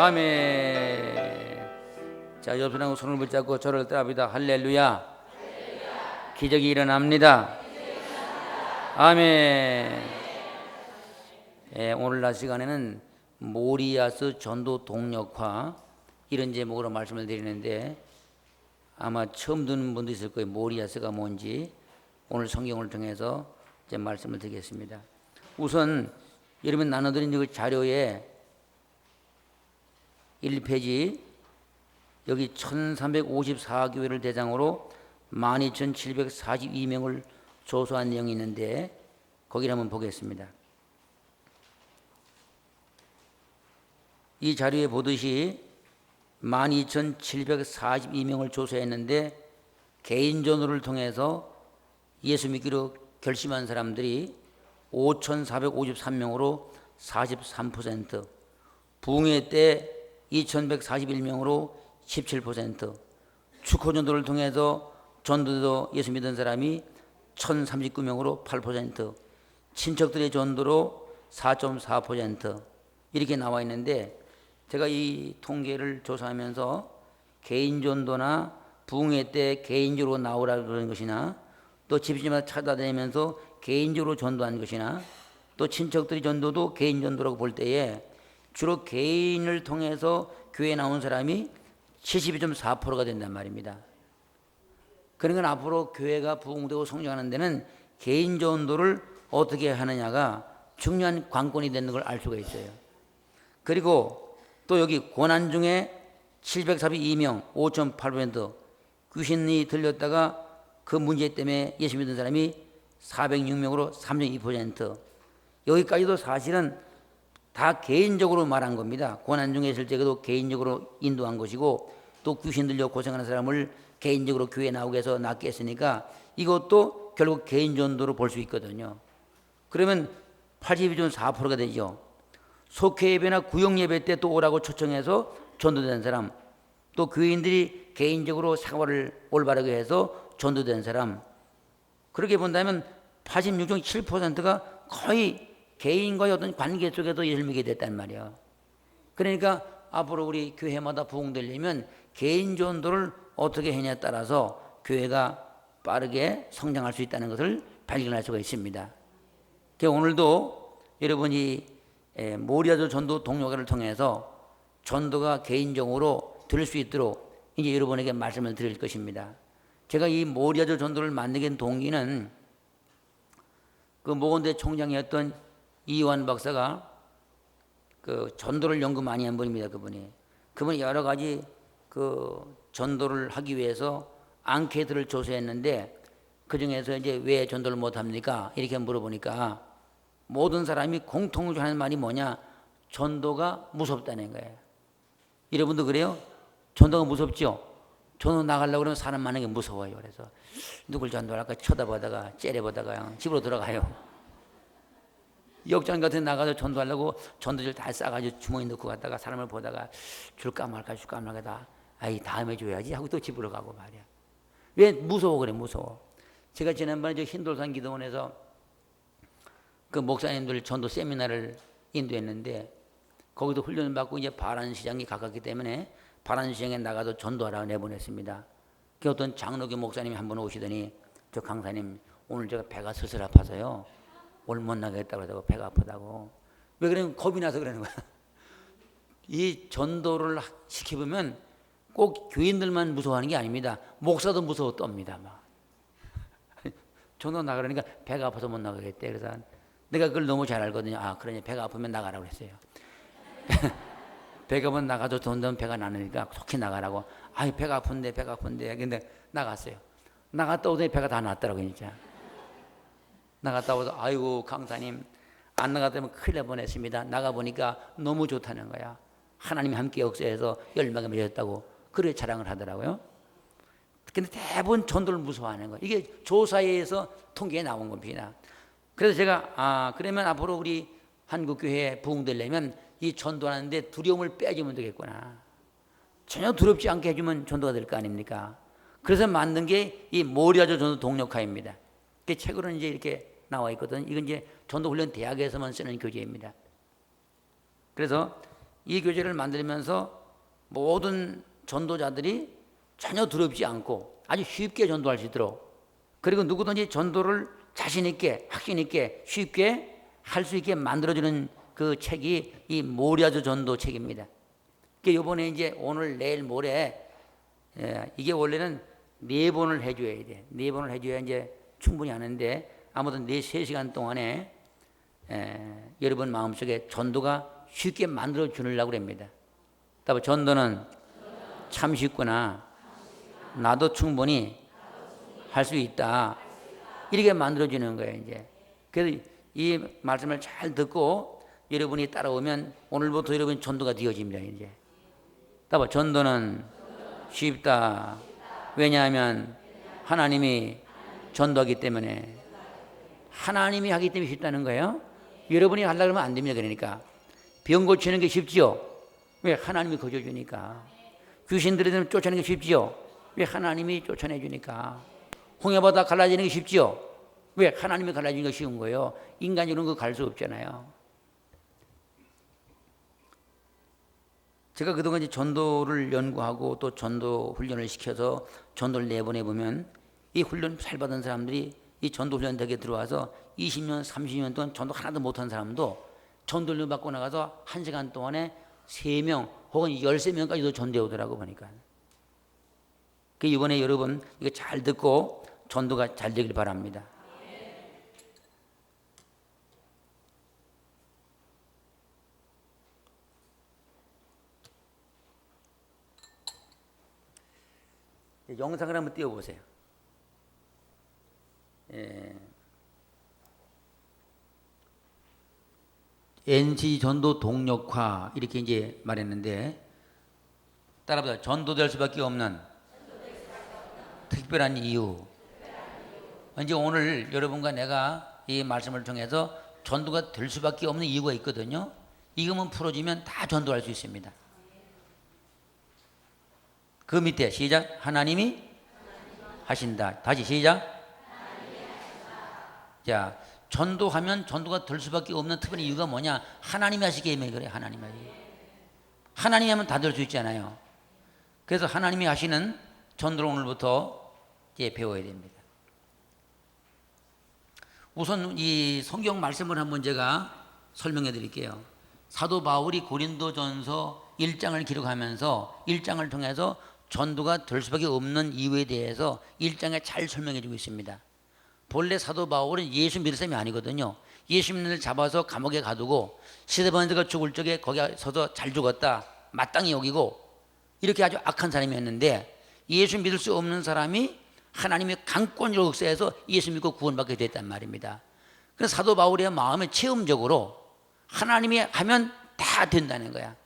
아멘. 자, 옆사람하고 손을 붙잡고 저를 따라합니다. 할렐루야. 기적이 일어납니다. 아멘. 오늘날 시간에는 모리아스 전도 동력화 이런 제목으로 말씀을 드리는데, 아마 처음 듣는 분도 있을 거예요. 모리아스가 뭔지 오늘 성경을 통해서 이제 말씀을 드리겠습니다. 우선 여러분 나눠드린 그 자료에 1페이지 여기 1354교회를 대상으로 12,742명을 조사한 내용이 있는데, 거기를 한번 보겠습니다. 이 자료에 보듯이 12,742명을 조사했는데, 개인 전도를 통해서 예수 믿기로 결심한 사람들이 5,453명으로 43%, 부흥회 때 2,141명으로 17%, 축호 전도를 통해서 전도도 예수 믿은 사람이 1,039명으로 8%, 친척들의 전도로 4.4% 이렇게 나와 있는데, 제가 이 통계를 조사하면서 개인 전도나 부흥회 때 개인적으로 나오라고 그러는 것이나, 또 집집마다 찾아다니면서 개인적으로 전도한 것이나, 또 친척들의 전도도 개인 전도라고 볼 때에 주로 개인을 통해서 교회에 나온 사람이 72.4%가 된단 말입니다. 그러니까 앞으로 교회가 부흥되고 성장하는 데는 개인 전도를 어떻게 하느냐가 중요한 관건이 되는 걸 알 수가 있어요. 그리고 또 여기 고난 중에 742명 5.8%, 귀신이 들렸다가 그 문제 때문에 예수 믿은 사람이 406명으로 3.2%, 여기까지도 사실은 다 개인적으로 말한 겁니다. 고난 중에 있을 때도 개인적으로 인도한 것이고, 또 귀신 들려 고생하는 사람을 개인적으로 교회에 나오게 해서 낫게 했으니까 이것도 결국 개인 전도로 볼 수 있거든요. 그러면 82.4%가 되죠. 속회 예배나 구역 예배 때 또 오라고 초청해서 전도된 사람, 또 교인들이 개인적으로 사과를 올바르게 해서 전도된 사람, 그렇게 본다면 86.7%가 거의 개인과의 어떤 관계 속에서 예수를 믿게 됐단 말이야. 그러니까 앞으로 우리 교회마다 부흥되려면 개인 전도를 어떻게 하냐에 따라서 교회가 빠르게 성장할 수 있다는 것을 발견할 수가 있습니다. 오늘도 여러분이 모리아스 전도 동역회를 통해서 전도가 개인적으로 들을 수 있도록 이제 여러분에게 말씀을 드릴 것입니다. 제가 이 모리아스 전도를 만들게 된 동기는 그 모건대 총장이었던 이완 박사가 그 전도를 연구 많이 한 분입니다. 그분이 여러 가지 그 전도를 하기 위해서 앙케이트를 조사했는데, 그 중에서 이제 왜 전도를 못 합니까? 이렇게 물어보니까 모든 사람이 공통으로 하는 말이 뭐냐? 전도가 무섭다는 거예요. 여러분도 그래요? 전도가 무섭죠? 전도 나가려고 그러면 사람 많은 게 무서워요. 그래서 누굴 전도할까 쳐다보다가 째려보다가 그냥 집으로 들어가요. 역장 같은 데 나가서 전도하려고 전도지를 다 싸가지고 주머니 넣고 갔다가 사람을 보다가 줄까 말까 다 아이 다음에 줘야지 하고 또 집으로 가고 말이야. 왜 무서워 그래? 무서워. 제가 지난번에 저 흰돌산 기도원에서 그 목사님들 전도 세미나를 인도했는데, 거기도 훈련을 받고 이제 바란시장이 가깝기 때문에 바란시장에 나가서 전도하라고 내보냈습니다. 그 어떤 장로교 목사님이 한 번 오시더니, 저 강사님 오늘 제가 배가 슬슬 아파서요 오늘 못 나가겠다고 그러다가 배가 아프다고. 왜 그러면 겁이 나서 그러는 거야. 이 전도를 시켜보면 꼭 교인들만 무서워하는 게 아닙니다. 목사도 무서워 떱니다. 막. 전도 나가려니까 배가 아파서 못 나가겠대. 그래서 내가 그걸 너무 잘 알거든요. 아, 그러니 배가 아프면 나가라고 그랬어요. 배가 아프면 나가도 점점 배가 나니까 속히 나가라고. 아이, 배가 아픈데. 근데 나갔어요. 나갔다 오더니 배가 다 났더라고요, 진짜. 나갔다 오서 아이고 강사님 안 나갔다면 큰일 날 뻔했습니다. 나가보니까 너무 좋다는 거야. 하나님이 함께 역사해서 열매가 맺었다고 그렇게 자랑을 하더라고요. 근데 대부분 전도를 무서워하는 거예요. 이게 조사에 의해서 통계에 나온 겁니다. 그래서 제가 그러면 앞으로 우리 한국교회에 부흥되려면 이 전도하는데 두려움을 빼주면 되겠구나. 전혀 두렵지 않게 해주면 전도가 될 거 아닙니까? 그래서 만든 게 이 모리아스 전도 동력화입니다. 그 책으로는 이제 이렇게 나와 있거든. 이건 이제 전도훈련 대학에서만 쓰는 교재입니다. 그래서 이 교제를 만들면서 모든 전도자들이 전혀 두렵지 않고 아주 쉽게 전도할 수 있도록, 그리고 누구든지 전도를 자신 있게, 확신 있게, 쉽게 할 수 있게 만들어주는 그 책이 이 모리아주 전도 책입니다. 이번에 이제 오늘, 내일, 모레, 이게 원래는 4번을 해줘야 돼. 4번을 해줘야 이제 충분히 하는데, 아무튼 3시간 동안에 여러분 마음속에 전도가 쉽게 만들어 주려고 합니다. 따라서 전도는 참 쉽구나. 나도 충분히 할 수 있다. 이렇게 만들어 주는 거예요, 이제. 그래서 이 말씀을 잘 듣고 여러분이 따라오면 오늘부터 여러분 전도가 되어집니다, 이제. 따라서 전도는 쉽다. 왜냐하면 하나님이 전도하기 때문에. 하나님이 하기 때문에 쉽다는 거예요. 여러분이 하려고 하면 안 됩니다. 그러니까 병 고치는 게 쉽지요. 왜? 하나님이 고쳐주니까. 귀신들이 쫓아내는 게 쉽지요. 왜? 하나님이 쫓아내주니까. 홍해바다 갈라지는 게 쉽지요. 왜? 하나님이 갈라지는 게 쉬운 거예요. 인간적으로는 그거 갈 수 없잖아요. 제가 그동안 이제 전도를 연구하고 또 전도 훈련을 시켜서 전도를 내보내보면 이 훈련 잘 받은 사람들이 이 전도 훈련 덕에 들어와서 20년, 30년 동안 전도 하나도 못한 사람도 전도 훈련 받고 나가서 1시간 동안에 3명 혹은 13명까지도 전도해 오더라고 보니까. 이번에 여러분 이거 잘 듣고 전도가 잘 되길 바랍니다. 영상을 한번 띄워보세요. NC 전도 동력화 이렇게 이제 말했는데, 따라보자. 전도될 수밖에 없는 특별한 이유. 이제 오늘 여러분과 내가 이 말씀을 통해서 전도가 될 수밖에 없는 이유가 있거든요. 이것만 풀어지면 다 전도할 수 있습니다. 그 밑에 시작. 하나님이 하신다. 다시 시작. 자, 전도하면 전도가 될 수밖에 없는 특별한 이유가 뭐냐? 하나님이 하시기 때문에 그래. 하나님이 하시기. 하나님이 하면 다 될 수 있잖아요. 그래서 하나님이 하시는 전도를 오늘부터 이제 배워야 됩니다. 우선 이 성경 말씀을 한번 제가 설명해 드릴게요. 사도 바울이 고린도전서 1장을 기록하면서 1장을 통해서 전도가 될 수밖에 없는 이유에 대해서 1장에 잘 설명해 주고 있습니다. 본래 사도 바울은 예수 믿을 사람이 아니거든요. 예수 믿는 을 잡아서 감옥에 가두고 스데반스가 죽을 적에 거기 서서 잘 죽었다, 마땅히 여기고 이렇게 아주 악한 사람이었는데, 예수 믿을 수 없는 사람이 하나님의 강권으로 역사해서 예수 믿고 구원받게 됐단 말입니다. 그래서 사도 바울의 마음은 체험적으로 하나님이 하면 다 된다는 거야.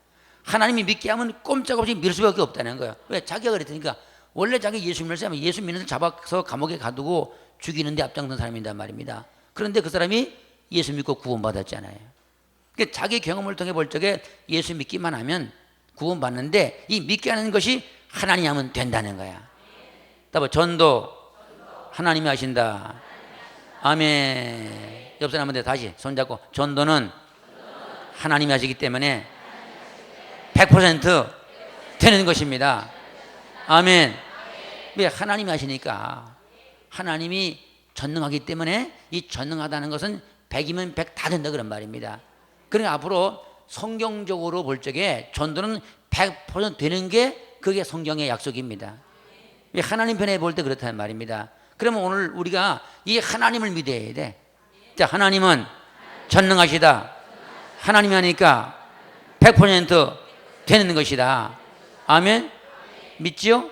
하나님이 믿게 하면 꼼짝없이 믿을 수밖에 없다는 거야. 왜? 자기가 그랬으니까. 원래 자기 예수 믿는 사람은 예수 믿는 사람 잡아서 감옥에 가두고 죽이는데 앞장선 사람이란 말입니다. 그런데 그 사람이 예수 믿고 구원받았잖아요. 그러니까 자기 경험을 통해 볼 적에 예수 믿기만 하면 구원받는데, 이 믿게 하는 것이 하나님이 하면 된다는 거야. 따라서 전도 하나님이 하신다. 아멘. 옆 사람한테 다시 손잡고, 전도는 하나님이 하시기 때문에 100% 되는 것입니다. 아멘. 왜? 하나님이 하시니까. 하나님이 전능하기 때문에 이 전능하다는 것은 100이면 100 다 된다 그런 말입니다. 그러니까 앞으로 성경적으로 볼 적에 전도는 100% 되는 게 그게 성경의 약속입니다. 하나님 편에 볼 때 그렇다는 말입니다. 그러면 오늘 우리가 이 하나님을 믿어야 돼. 자, 하나님은 전능하시다. 하나님이 하니까 100% 되는 것이다. 아멘. 믿지요?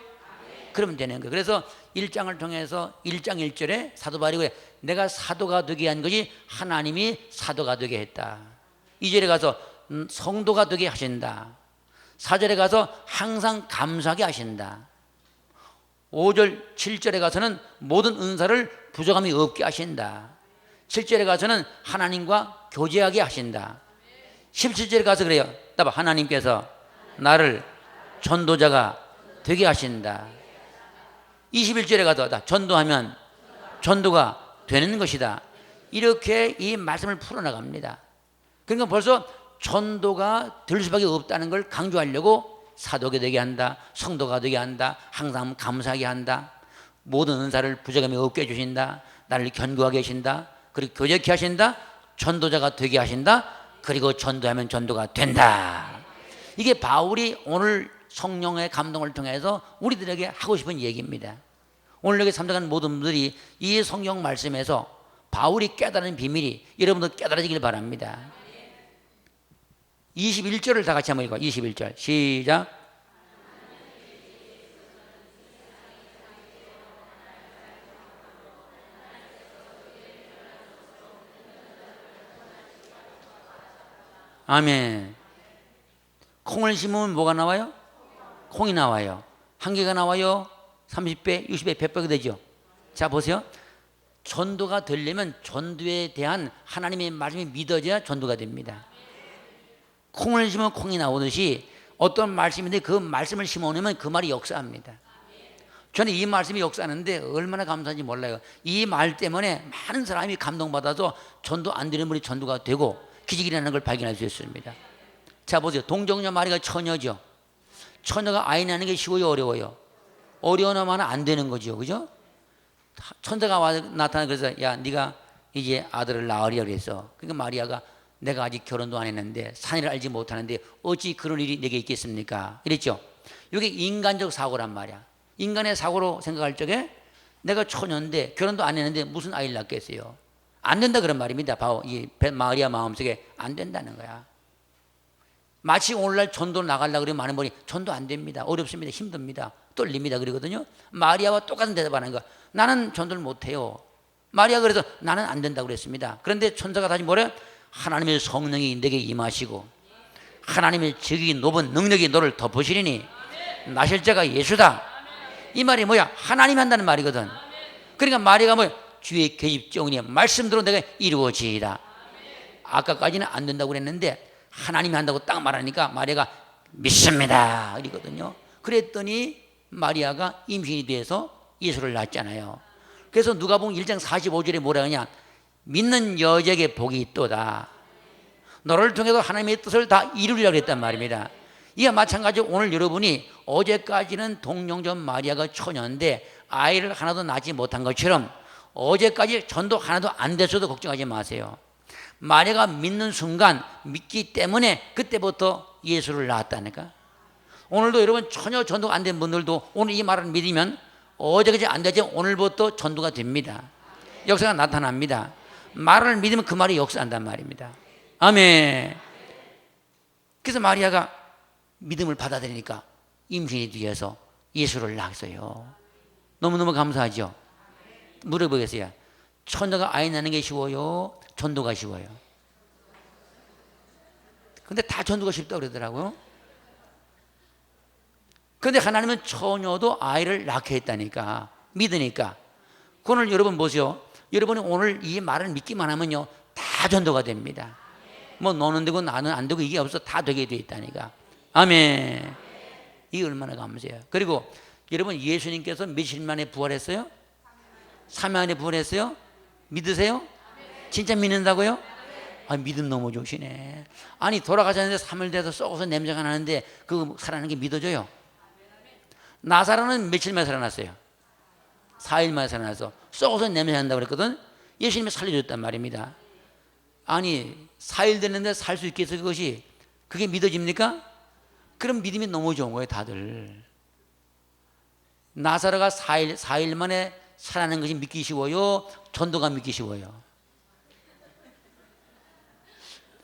그러면 되는 거예요. 그래서 1장을 통해서 1장 1절에 사도 바울이 그래. 내가 사도가 되게 한 것이 하나님이 사도가 되게 했다. 2절에 가서 성도가 되게 하신다. 4절에 가서 항상 감사하게 하신다. 5절 7절에 가서는 모든 은사를 부족함이 없게 하신다. 7절에 가서는 하나님과 교제하게 하신다. 17절에 가서 그래요. 하나님께서 나를 전도자가 되게 하신다. 21절에 가서 전도하면 전도가 되는 것이다. 이렇게 이 말씀을 풀어나갑니다. 그러니까 벌써 전도가 될 수밖에 없다는 걸 강조하려고 사도가 되게 한다, 성도가 되게 한다, 항상 감사하게 한다, 모든 은사를 부족함이 없게 해주신다, 나를 견고하게 하신다, 그리고 교제케 하신다, 전도자가 되게 하신다, 그리고 전도하면 전도가 된다. 이게 바울이 오늘 성령의 감동을 통해서 우리들에게 하고 싶은 얘기입니다. 오늘 여기 참석한 모든 분들이 이 성경 말씀에서 바울이 깨달은 비밀이 여러분도 깨달아지길 바랍니다. 21절을 다 같이 한번 읽어. 21절 시작. 아멘. 콩을 심으면 뭐가 나와요? 콩이 나와요. 한 개가 나와요. 30배, 60배, 100배가 되죠. 자 보세요. 전도가 되려면 전도에 대한 하나님의 말씀이 믿어져야 전도가 됩니다. 콩을 심으면 콩이 나오듯이 어떤 말씀인데 그 말씀을 심어놓으면 그 말이 역사합니다. 저는 이 말씀이 역사하는데 얼마나 감사한지 몰라요. 이 말 때문에 많은 사람이 감동받아서 전도 안 되는 분이 전도가 되고 기적이 일어나는 걸 발견할 수 있습니다. 자 보세요. 동정녀 마리가 처녀죠. 처녀가 아이 낳는 게 쉬워요, 어려워요? 어려워야만 안 되는 거죠, 그죠? 천사가 나타나 그래서 야 네가 이제 아들을 낳으리라 그랬어. 그러니까 마리아가 내가 아직 결혼도 안 했는데 산이를 알지 못하는데 어찌 그런 일이 내게 있겠습니까? 이랬죠. 이게 인간적 사고란 말이야. 인간의 사고로 생각할 적에 내가 처녀인데 결혼도 안 했는데 무슨 아이를 낳겠어요? 안 된다 그런 말입니다. 바로 이 마리아 마음속에 안 된다는 거야. 마치 오늘날 전도 나가려고 그러면 많은 분이 전도 안 됩니다. 어렵습니다. 힘듭니다. 떨립니다. 그러거든요. 마리아와 똑같은 대답하는 거야. 나는 전도를 못해요. 마리아 그래서 나는 안 된다고 그랬습니다. 그런데 천사가 다시 뭐래? 하나님의 성령이 내게 임하시고 하나님의 지극히 높은 능력이 너를 덮으시리니 나실 자가 예수다. 이 말이 뭐야? 하나님이 한다는 말이거든. 그러니까 마리아가 뭐야? 주의 계집종이니 말씀대로 내가 이루어지이다. 아까까지는 안 된다고 그랬는데 하나님이 한다고 딱 말하니까 마리아가 믿습니다 이거든요. 그랬더니 마리아가 임신이 돼서 예수를 낳았잖아요. 그래서 누가복음 1장 45절에 뭐라 하냐? 믿는 여자에게 복이 있도다. 너를 통해서 하나님의 뜻을 다 이루리라고 했단 말입니다. 이게 마찬가지로 오늘 여러분이 어제까지는 동정녀 마리아가 처녀인데 아이를 하나도 낳지 못한 것처럼 어제까지 전도 하나도 안 됐어도 걱정하지 마세요. 마리아가 믿는 순간 믿기 때문에 그때부터 예수를 낳았다니까. 오늘도 여러분 전혀 전도가 안 된 분들도 오늘 이 말을 믿으면 어제까지 안 되지만 오늘부터 전도가 됩니다. 역사가 나타납니다. 말을 믿으면 그 말이 역사한단 말입니다. 아멘. 그래서 마리아가 믿음을 받아들이니까 임신이 되어서 예수를 낳았어요. 너무너무 감사하죠. 물어보겠어요. 처녀가 아이 낳는 게 쉬워요? 전도가 쉬워요? 근데 다 전도가 쉽다고 그러더라고요. 그런데 하나님은 처녀도 아이를 낳게 했다니까. 믿으니까. 오늘 여러분 보세요. 여러분이 오늘 이 말을 믿기만 하면요 다 전도가 됩니다. 뭐 너는 되고 나는 안 되고 이게 없어. 다 되게 돼 있다니까. 아멘. 이게 얼마나 감사해요. 그리고 여러분 예수님께서 며칠 만에 부활했어요? 3일 만에 부활했어요? 믿으세요? 진짜 믿는다고요? 아, 믿음 너무 좋으시네. 아니 돌아가셨는데 3일 돼서 썩어서 냄새가 나는데 그 살아나는 게 믿어져요? 나사로는 며칠 만에 살아났어요? 4일 만에 살아나서 썩어서 냄새 난다고 그랬거든. 예수님이 살려줬단 말입니다. 아니 4일 됐는데 살 수 있겠어? 그것이 그게 믿어집니까? 그럼 믿음이 너무 좋은 거예요 다들. 나사로가 4일 만에 살아나는 것이 믿기 쉬워요? 전도가 믿기 쉬워요?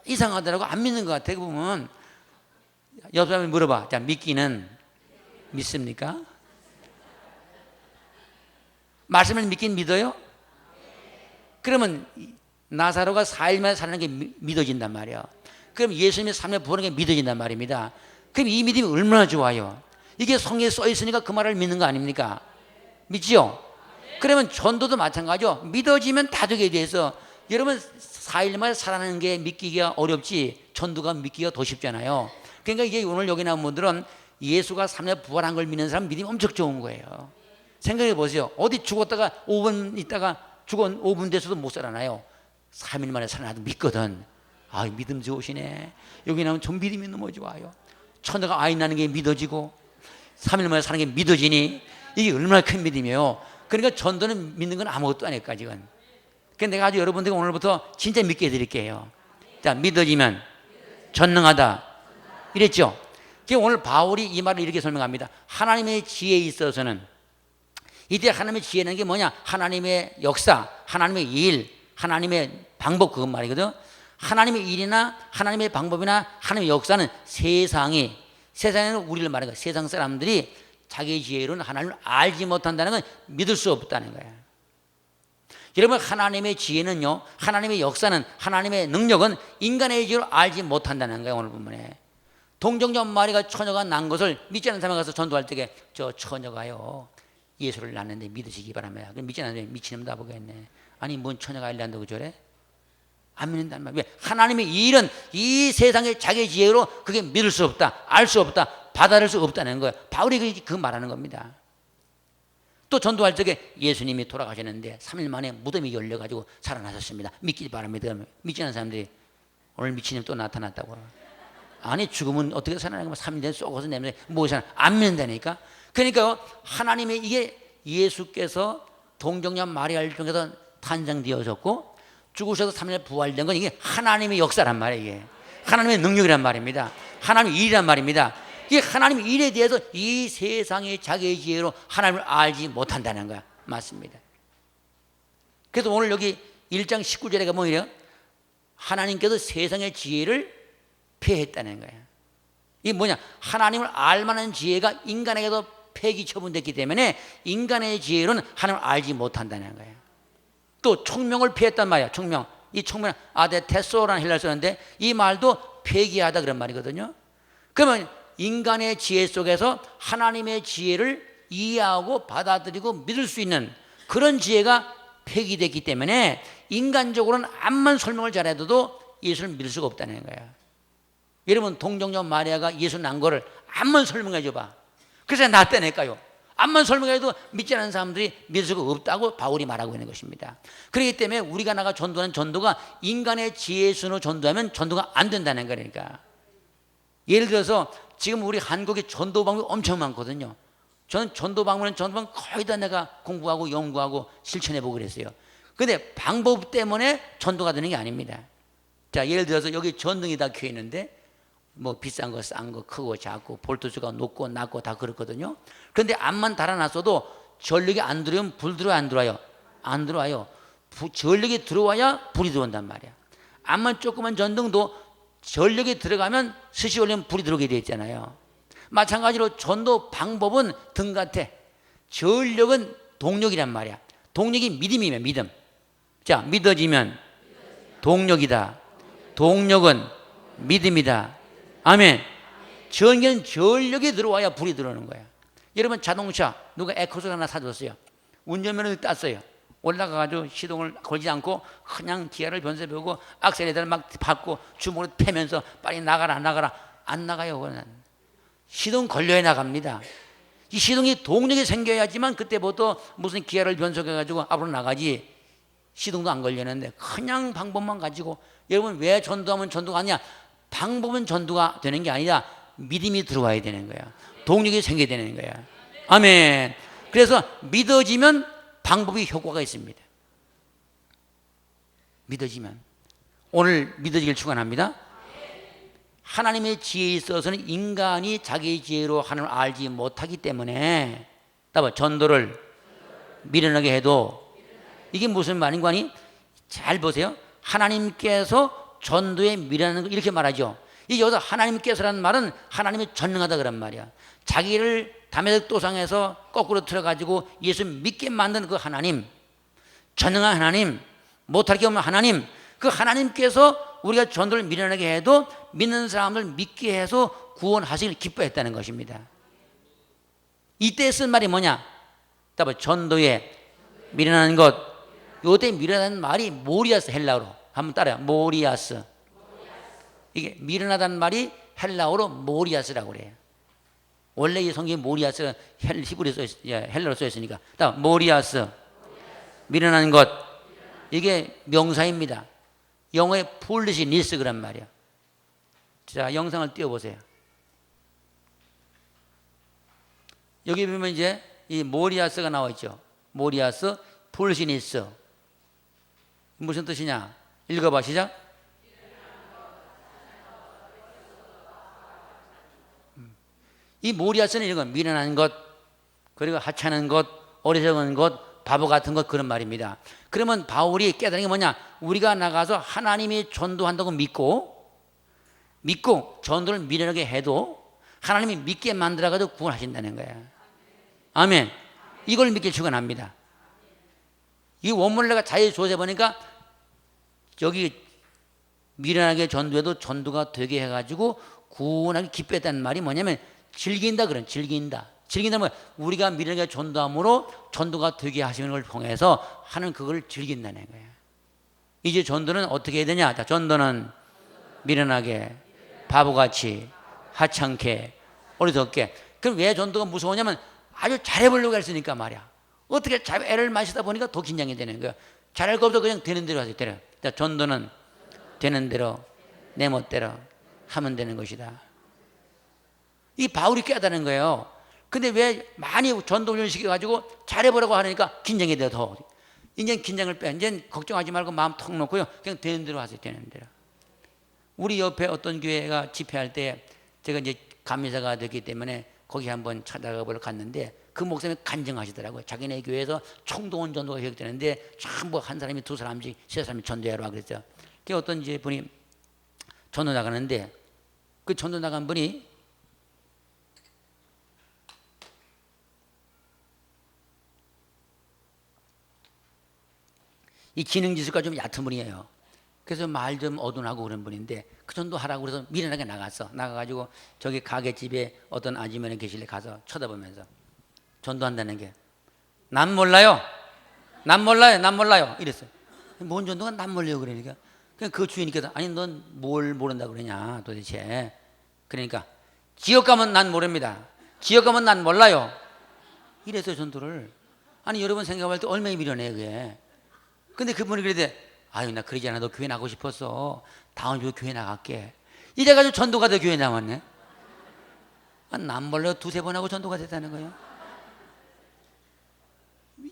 이상하더라고. 안 믿는 것 같아. 보면 옆 사람이 물어봐. 자, 믿기는 믿습니까? 말씀을 믿긴 믿어요? 그러면 나사로가 4일 만에 살아나는 게 믿어진단 말이에요. 그럼 예수님이 3일 부활하는 게 믿어진단 말입니다. 그럼 이 믿음이 얼마나 좋아요. 이게 성경에 써 있으니까 그 말을 믿는 거 아닙니까? 믿지요? 그러면 전도도 마찬가지죠. 믿어지면 다 되게 돼서 여러분 4일 만에 살아나는 게 믿기가 어렵지 전도가 믿기가 더 쉽잖아요. 그러니까 이게 오늘 여기 나온 분들은 예수가 3일 부활한 걸 믿는 사람 믿음이 엄청 좋은 거예요. 생각해 보세요. 어디 죽었다가 5분 있다가 죽은 5분 돼서도 못 살아나요. 3일 만에 살아나도 믿거든. 아, 믿음 좋으시네. 여기 나오면 좀 믿음이 너무 좋아요. 처녀가 아이 낳는 게 믿어지고 3일 만에 사는 게 믿어지니 이게 얼마나 큰 믿음이에요. 그러니까 전도는 믿는 건 아무것도 아닐까 지금. 그러니까 내가 아주 여러분들이 오늘부터 진짜 믿게 해드릴게요. 자, 믿어지면 전능하다 이랬죠. 오늘 바울이 이 말을 이렇게 설명합니다. 하나님의 지혜에 있어서는, 이때 하나님의 지혜는 게 뭐냐? 하나님의 역사, 하나님의 일, 하나님의 방법, 그것 말이거든. 하나님의 일이나 하나님의 방법이나 하나님의 역사는 세상에는 우리를 말하는 거야. 세상 사람들이 자기 지혜로는 하나님을 알지 못한다는 건 믿을 수 없다는 거야. 여러분, 하나님의 지혜는요, 하나님의 역사는, 하나님의 능력은 인간의 지혜로 알지 못한다는 거예요. 오늘 본문에 동정녀 마리가 처녀가 난 것을 믿지 않는 사람이 가서 전도할 때에 저 처녀가요 예수를 낳는데 믿으시기 바랍니다. 그럼 믿지 않는 사람이 미친놈 다 보겠네. 아니 뭔 처녀가 일 난다고 저래? 안 믿는단 말이야. 왜? 하나님의 일은 이 세상의 자기 지혜로 그게 믿을 수 없다, 알 수 없다, 받아들일 수 없다는 거예요. 바울이 그 말하는 겁니다. 또 전도할 적에 예수님이 돌아가셨는데 3일 만에 무덤이 열려가지고 살아나셨습니다. 믿기 바랍니다. 믿지 않는 사람들이 오늘 미친놈 또 나타났다고. 아니 죽으면 어떻게 살아나면 3일 전에 쏘고서 내면 뭐 살아? 안 믿는다니까. 그러니까 하나님의 이게 예수께서 동정녀 마리아를 통해서 탄생되어졌고 죽으셔서 3일 부활된 건 이게 하나님의 역사란 말이에요. 이게 하나님의 능력이란 말입니다. 하나님의 일이란 말입니다. 이게 하나님의 일에 대해서 이 세상의 자기의 지혜로 하나님을 알지 못한다는 거야. 맞습니다. 그래서 오늘 여기 1장 19절에 가면 이래요. 하나님께서 세상의 지혜를 폐했다는 거야. 이게 뭐냐? 하나님을 알만한 지혜가 인간에게도 폐기 처분됐기 때문에 인간의 지혜로는 하나님을 알지 못한다는 거야. 또 총명을 폐했단 말이야. 총명. 이 총명 아데테소라는 헬라어 쓰는데 이 말도 폐기하다 그런 말이거든요. 그러면 인간의 지혜 속에서 하나님의 지혜를 이해하고 받아들이고 믿을 수 있는 그런 지혜가 폐기됐기 때문에 인간적으로는 암만 설명을 잘해도 예수를 믿을 수가 없다는 거야. 여러분, 동정녀 마리아가 예수 난 거를 암만 설명해 줘봐. 그래서 낫다니까요. 암만 설명해도 믿지 않는 사람들이 믿을 수가 없다고 바울이 말하고 있는 것입니다. 그렇기 때문에 우리가 나가 전도하는 전도가 인간의 지혜의 순으로 전도하면 전도가 안 된다는 거니까. 예를 들어서 지금 우리 한국에 전도 방법이 엄청 많거든요. 저는 전도 방법은 거의 다 내가 공부하고 연구하고 실천해보고 그랬어요. 그런데 방법 때문에 전도가 되는 게 아닙니다. 자, 예를 들어서 여기 전등이 다 켜 있는데 뭐 비싼 거, 싼 거, 크고 작고 볼트수가 높고 낮고 다 그렇거든요. 그런데 암만 달아놨어도 전력이 안 들어오면 불 들어와요, 안 들어와요? 안 들어와요. 전력이 들어와야 불이 들어온단 말이야. 암만 조그만 전등도 전력이 들어가면 스시 올리면 불이 들어오게 되어 있잖아요. 마찬가지로 전도 방법은 등 같아. 전력은 동력이란 말이야. 동력이 믿음이면 믿음. 자, 믿어지면 동력이다. 동력은 믿음이다. 아멘. 전기는 전력이 들어와야 불이 들어오는 거야. 여러분, 자동차 누가 에코스 하나 사줬어요. 운전면허를 땄어요. 올라가가지고 시동을 걸지 않고 그냥 기아를 변속해보고 악셀레터를 막 밟고 주먹으로 패면서 빨리 나가라 안 나가요. 그거는 시동 걸려야 나갑니다. 이 시동이 동력이 생겨야지만 그때부터 무슨 기아를 변속해가지고 앞으로 나가지. 시동도 안 걸리는데 그냥 방법만 가지고. 여러분, 왜 전도하면 전도가 아니야? 방법은 전도가 되는 게 아니라 믿음이 들어와야 되는 거야. 동력이 생겨야 되는 거야. 아멘. 그래서 믿어지면 방법이 효과가 있습니다. 믿어지면. 오늘 믿어지길 축원합니다. 하나님의 지혜에 있어서는 인간이 자기의 지혜로 하나님을 알지 못하기 때문에 전도를 미련하게 해도 이게 무슨 말인 거 아니? 잘 보세요. 하나님께서 전도에 미련하는 거 이렇게 말하죠. 이 여기서 하나님께서라는 말은 하나님이 전능하다 그런 말이야. 자기를 다메섹 도상에서 거꾸로 틀어가지고 예수 믿게 만든 그 하나님, 전능한 하나님, 못할 게 없는 하나님, 그 하나님께서 우리가 전도를 미련하게 해도 믿는 사람을 믿게 해서 구원하시길 기뻐했다는 것입니다. 이때 쓴 말이 뭐냐? 전도에 미련하는 것. 요때 미련하는 말이 모리아스, 헬라어로 한번 따라요. 모리아스. 이게 미련하다는 말이 헬라어로 모리아스라고 그래요. 원래 이 성경에 모리아스가 히브리어 헬라어로 써 있으니까. 모리아스. 미련한 것. 이게 명사입니다. 영어에 폴리시니스 그란 말이야. 자, 영상을 띄워보세요. 여기 보면 이제 이 모리아스가 나와 있죠. 모리아스, 폴리시니스. 무슨 뜻이냐? 읽어봐, 시작. 이 모리아스는 이건 미련한 것, 그리고 하찮은 것, 어리석은 것, 바보 같은 것, 그런 말입니다. 그러면 바울이 깨달은 게 뭐냐? 우리가 나가서 하나님이 전도한다고 믿고 전도를 미련하게 해도 하나님이 믿게 만들어가지고 구원하신다는 거야. 아멘. 이걸 믿게 축원합니다. 이 원문을 내가 자세히 조사해 보니까 여기 미련하게 전도해도 전도가 되게 해가지고 구원하기 기뻐했다는 말이 뭐냐면 즐긴다 그런 즐긴다. 즐긴다 뭐 우리가 미련하게 전도함으로 전도가 되게 하시는 걸 통해서 하는 그걸 즐긴다는 거예요. 이제 전도는 어떻게 해야 되냐? 자, 전도는 미련하게, 바보같이, 하찮게, 어리석게. 그럼 왜 전도가 무서우냐면 아주 잘해보려고 했으니까 말이야. 어떻게 애를 마시다 보니까 더 긴장이 되는 거야. 잘할 거 없어 그냥 되는 대로 하세요. 자, 전도는 되는 대로 내 멋대로 하면 되는 것이다. 이 바울이 깨달은 거예요. 근데 왜 많이 전도 훈련 시켜가지고 잘해보라고 하니까 긴장이 돼 더. 이제 긴장을 빼. 이제 걱정하지 말고 마음 턱 놓고요. 그냥 되는 대로 하세요. 되는 대로. 우리 옆에 어떤 교회가 집회할 때 제가 이제 감리사가 됐기 때문에 거기 한번 찾아가 보러 갔는데 그 목사님이 간증하시더라고요. 자기네 교회에서 총동원 전도가 계획되는데 전부 한 사람이 두 사람씩 세 사람이 전도하러 그랬죠. 그 어떤 이제 분이 전도 나가는데 그 전도 나간 분이 이 지능지수가 좀 얕은 분이에요. 그래서 말 좀 어둔하고 그런 분인데 그 전도 하라고 그래서 미련하게 나가가지고 저기 가게집에 어떤 아주머니 계실래 가서 쳐다보면서 전도한다는 게 난 몰라요. 난 몰라요. 이랬어요. 뭔 전도가 난 몰라요 그러니까 그냥 그 주인께서 아니 넌 뭘 모른다 그러냐 도대체. 그러니까 지역 가면 난 모릅니다. 지역 가면 난 몰라요. 이래서 전도를. 아니 여러분 생각할 때 얼마나 미련해 그게. 근데 그분이 그러대 아유 나 그러지 않아 너 교회 나가고 싶었어. 다음 주 교회 나갈게. 이래가지고 전도가 돼 교회 나왔네. 난 몰라요. 두세 번 하고 전도가 됐다는 거예요.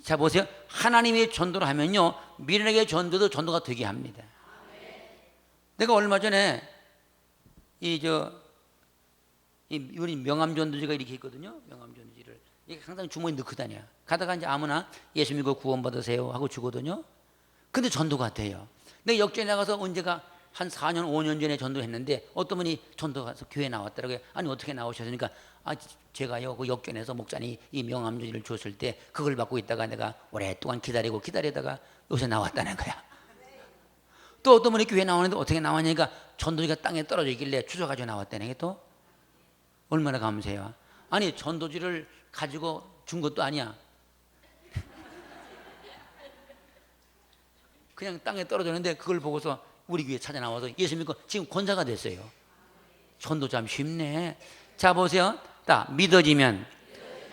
자 보세요. 하나님이 전도를 하면요 미련하게 전도도 전도가 되게 합니다. 내가 얼마 전에 우리 명암전도지가 이렇게 있거든요. 명암전도지를 이게 항상 주머니 넣고 다녀. 가다가 이제 아무나 예수 믿고 구원 받으세요 하고 주거든요. 근데 전도가 돼요. 내가 역전에 나가서 언제가 한 4년 5년 전에 전도했는데 어떤 분이 전도 가서 교회 나왔더라고요. 아니 어떻게 나오셨으니까 제가요 그 역전에서 목사님이 이 명암전지를 줬을 때 그걸 받고 있다가 내가 오랫동안 기다리다가 요새 나왔다는 거야. 또 어떤 분이 교회 나오는데 어떻게 나왔냐니까 전도지가 땅에 떨어져 있길래 주워가지고 나왔다는 게 또 얼마나 감사해요. 아니 전도지를 가지고 준 것도 아니야. 그냥 땅에 떨어졌는데 그걸 보고서 우리 교회 찾아 나와서 예수 믿고 지금 권사가 됐어요. 전도 참 쉽네. 자 보세요. 딱 믿어지면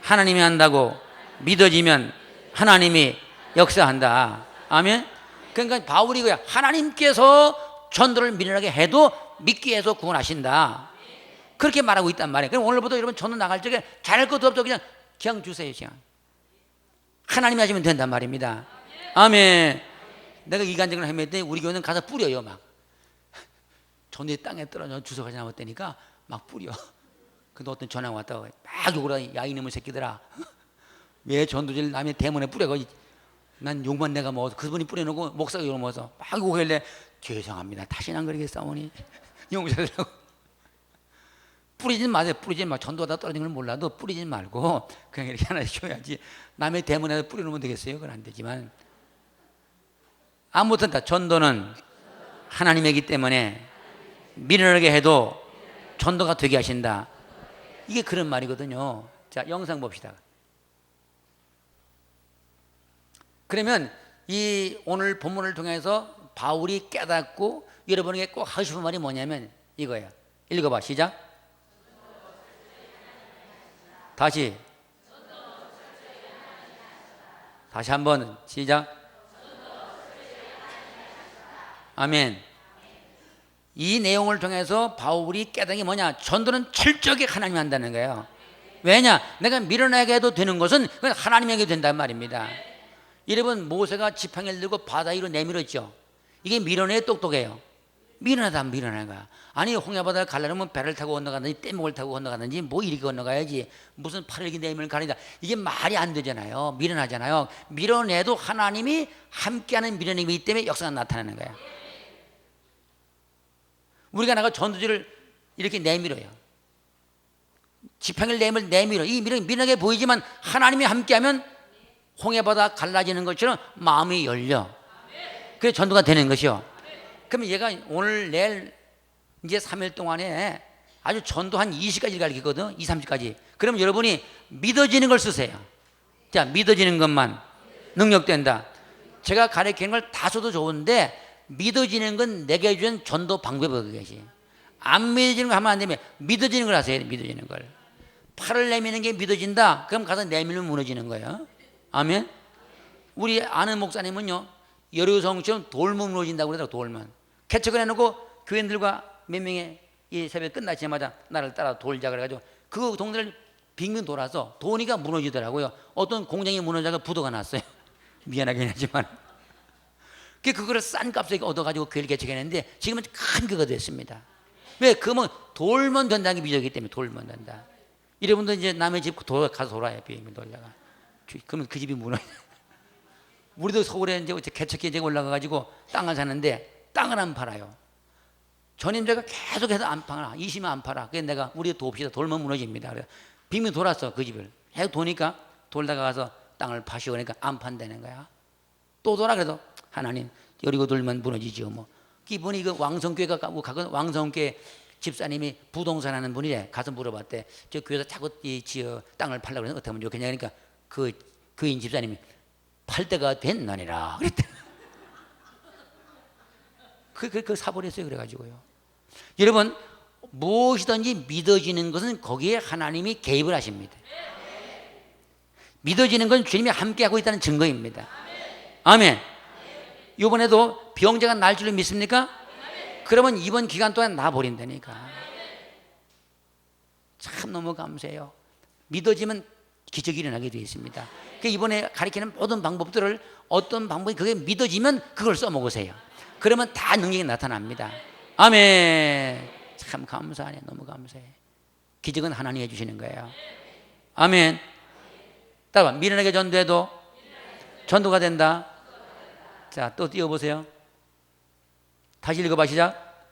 하나님이 한다고 믿어지면 하나님이 역사한다. 아멘. 그러니까 바울이 그야 하나님께서 전도를 미련하게 해도 믿게 해서 구원하신다. 그렇게 말하고 있단 말이에요. 그럼 오늘부터 여러분 전도 나갈 적에 잘할 것도 없어 그냥 주세요. 그냥 하나님이 하시면 된단 말입니다. 아멘. 내가 이 간증을 했는데 우리 교회는 가서 뿌려요 막. 전도에 땅에 떨어져 주워가지 나왔다니까 막 뿌려. 근데 어떤 전화가 왔다고 막 욕을 하니 야 이놈의 새끼들아 왜 전도지를 남의 대문에 뿌려고. 난 욕만 내가 먹어서 그분이 뿌려놓고 목사가 욕을 먹어서 막 욕하길래 죄송합니다 다시는 안 그러겠사오니 용서하라고. 뿌리진 마세요. 뿌리지 마. 전도하다 떨어지는 걸 몰라도 뿌리지 말고 그냥 이렇게 하나씩 줘야지. 남의 대문에서 뿌려놓으면 되겠어요? 그건 안 되지만 아무튼 다 전도는 하나님이기 때문에 미련하게 해도 전도가 되게 하신다. 이게 그런 말이거든요. 자, 영상 봅시다. 그러면 이 오늘 본문을 통해서 바울이 깨닫고 여러분에게 꼭 하고 싶은 말이 뭐냐면 이거예요. 읽어봐. 시작. 다시 한번 시작. 아멘. 이 내용을 통해서 바울이 깨달은 게 뭐냐? 전도는 철저하게 하나님이 한다는 거예요. 왜냐? 내가 밀어내게 해도 되는 것은 그건 하나님에게 된단 말입니다. 여러분, 모세가 지팡이를 들고 바다 위로 내밀었죠. 이게 밀어내야 똑똑해요. 밀어내다 밀어내는 거야. 아니, 홍해바다를 가려면 배를 타고 건너가든지 떼목을 타고 건너가든지 뭐 이렇게 건너가야지 무슨 팔을 이렇게 내밀면 가린다. 이게 말이 안 되잖아요. 밀어내잖아요. 밀어내도 하나님이 함께하는 밀어내기 때문에 역사가 나타나는 거야. 우리가 나가 전도지를 이렇게 내밀어요. 지팡이를 내밀어. 이 밀어내게 보이지만 하나님이 함께하면 홍해바다 갈라지는 것처럼 마음이 열려. 그래서 전도가 되는 것이요. 그러면 얘가 오늘 내일 이제 3일 동안에 아주 전도 한 20가지를 가르치거든. 20, 30가지. 그러면 여러분이 믿어지는 걸 쓰세요. 자, 믿어지는 것만 능력된다. 제가 가르치는 걸 다 써도 좋은데 믿어지는 건 내게 준 전도 방법이 그것이. 안 믿어지는 거 하면 안 되면 믿어지는 걸 하세요. 믿어지는 걸. 팔을 내미는 게 믿어진다. 그럼 가서 내밀면 무너지는 거예요. 아멘. 우리 아는 목사님은요, 여리고성처럼 돌면 무너진다고 그러더라고. 돌면 개척을 해놓고 교인들과 몇 명의 이 새벽 끝나자마자 나를 따라 돌자 그래가지고 그 동네를 빙빙 돌아서 도니까 무너지더라고요. 어떤 공장이 무너져서 부도가 났어요. 미안하긴 하지만 그거를 싼 값에 얻어가지고 교회를 개척했는데 지금은 큰 교회가 됐습니다. 왜? 그러면 돌면 된다는 게 미적이기 때문에 돌면 된다. 여러분도 이제 남의 집 가서 돌아요. 비행기 돌다가. 그러면 그 집이 무너져. 우리도 서울에 이제 개척기에 이제 올라가가지고 땅을 사는데 땅을 안 팔아요. 전임자가 계속해서 안 팔아. 20만 안 팔아. 그래서 내가 우리 돕시다. 돌면 무너집니다. 그래서 빙빙 돌았어. 그 집을. 계속 도니까 돌다가 가서 땅을 파시오. 그러니까 안 판다는 거야. 또 돌아. 그래도 하나님 여리고 돌면 무너지죠. 뭐. 이분이 그 왕성교회가 가고 왕성교회 집사님이 부동산 하는 분이래. 가서 물어봤대. 저 교회에서 자꾸 땅을 팔려고 그러면 어떻게 하면 좋겠냐. 그러니까 그인 집사님이 팔 때가 됐나니라 그랬대. 그 사버렸어요. 그래가지고요. 여러분, 무엇이든지 믿어지는 것은 거기에 하나님이 개입을 하십니다. 믿어지는 건 주님이 함께하고 있다는 증거입니다. 아멘. 이번에도 병자가 날 줄을 믿습니까? 그러면 이번 기간 동안 나버린다니까. 참 너무 감사해요. 믿어지면 기적이 일어나게 되어 있습니다. 그러니까 이번에 가르치는 모든 방법들을 어떤 방법이 그게 믿어지면 그걸 써먹으세요. 그러면 다 능력이 나타납니다. 아멘. 참 감사하네. 너무 감사해. 기적은 하나님이 해주시는 거예요. 아멘. 따라봐. 미련하게 전도해도 전도가 된다. 자, 또 띄워보세요. 다시 읽어봐. 시작.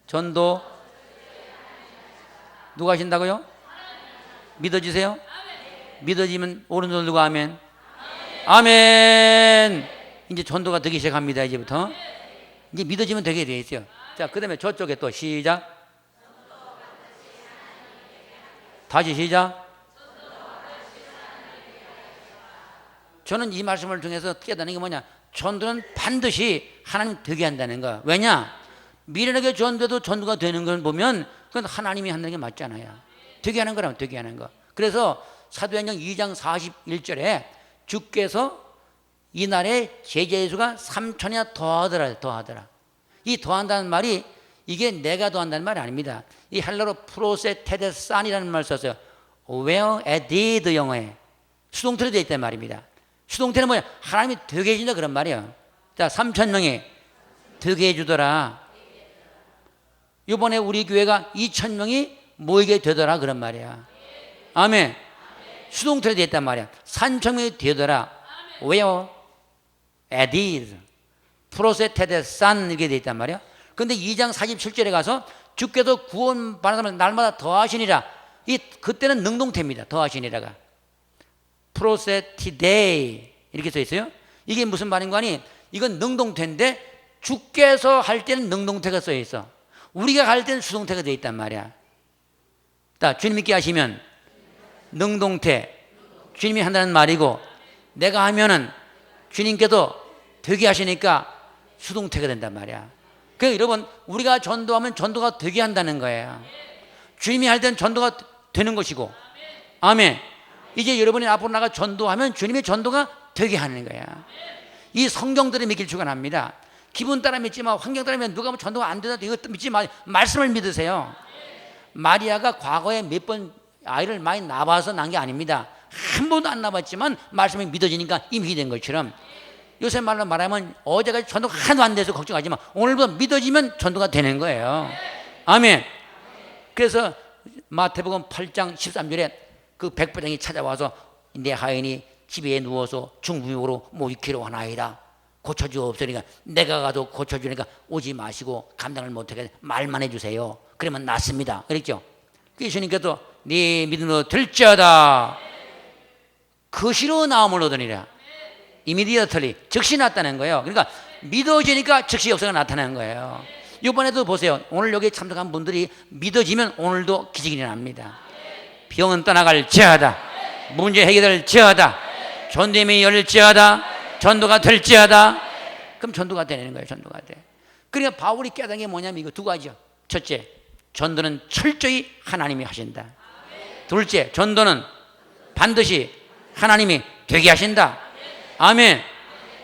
전도 누가 하신다고요? 믿어지세요? 믿어지면 오른손 들고 아멘. 아멘. 이제 전도가 되기 시작합니다. 이제부터 이제 믿어지면 되게 돼 있어요. 자, 그 다음에 저쪽에 또 시작. 다시 시작. 저는 이 말씀을 통해서 깨닫는 게 뭐냐? 전도는 반드시 하나님 되게 한다는 거. 왜냐? 미련하게 전도도 전도가 되는 걸 보면 그건 하나님이 한다는 게 맞잖아요. 되게 하는 거라면 되게 하는 거. 그래서 사도행전 2장 41절에 주께서 이날에 제자의 수가 3천이나 더하더라. 이 더한다는 말이 이게 내가 더한다는 말이 아닙니다. 이 헬라로 프로세테데산이라는 말을 썼어요. where added 영어에 수동태로 되어 있단 말입니다. 수동태는 뭐냐? 하나님이 되게 해준다 그런 말이에요. 자, 3,000명이 되게 해주더라. 이번에 우리 교회가 2,000명이 모이게 되더라 그런 말이야. 아멘. 수동태로 되어 있단 말이야. 3,000명이 되더라. where added 프로세테데산 이렇게 되어 있단 말이야. 그런데 2장 47절에 가서 주께서 구원 받는 사람을 날마다 더하시니라. 그때는 능동태입니다. 더하시니라가. 프로세티데이 이렇게 써 있어요. 이게 무슨 말인가 하니 이건 능동태인데 주께서 할 때는 능동태가 써 있어. 우리가 할 때는 수동태가 되어 있단 말이야. 자, 주님 믿게 하시면 능동태 주님이 한다는 말이고 내가 하면은 주님께도 되게 하시니까 수동태가 된단 말이야. 그러니까 여러분 우리가 전도하면 전도가 되게 한다는 거예요. 주님이 할 때는 전도가 되는 것이고 아멘. 이제 여러분이 앞으로 나가 전도하면 주님의 전도가 되게 하는 거야. 이 성경들을 믿길 축원합니다. 기분 따라 믿지 마. 환경 따라 믿으면 누가 뭐 전도가 안 된다. 이것도 믿지 마. 말씀을 믿으세요. 마리아가 과거에 몇 번 아이를 많이 낳아서 난 게 아닙니다. 한 번도 안 낳았지만 말씀이 믿어지니까 임이 된 것처럼 요새 말로 말하면 어제까지 전도가 하나도 안 돼서 걱정하지 마. 오늘부터 믿어지면 전도가 되는 거예요. 아멘. 그래서 마태복음 8장 13절에 그 백부장이 찾아와서 내 하인이 집에 누워서 중풍으로 모이키로 하나이다. 고쳐주옵소니까 내가 가도 고쳐주니까 오지 마시고 감당을 못하게 말만 해주세요. 그러면 낫습니다. 그랬죠. 예수님께서 네 믿음으로 될지어다. 그시로 나음을 얻으니라. 이미디어털리 즉시 났다는 거예요. 그러니까 믿어지니까 즉시 역사가 나타나는 거예요. 이번에도 보세요. 오늘 여기 참석한 분들이 믿어지면 오늘도 기적이 일어납니다. 병은 떠나갈지어다. 문제 해결될지어다. 전도임이 열릴지어다. 전도가 될지어다. 그럼 전도가 되는 거예요. 전도가 돼. 그러니까 바울이 깨달은 게 뭐냐면 이거 두 가지요. 첫째, 전도는 철저히 하나님이 하신다. 둘째, 전도는 반드시 하나님이 되게 하신다. 아멘.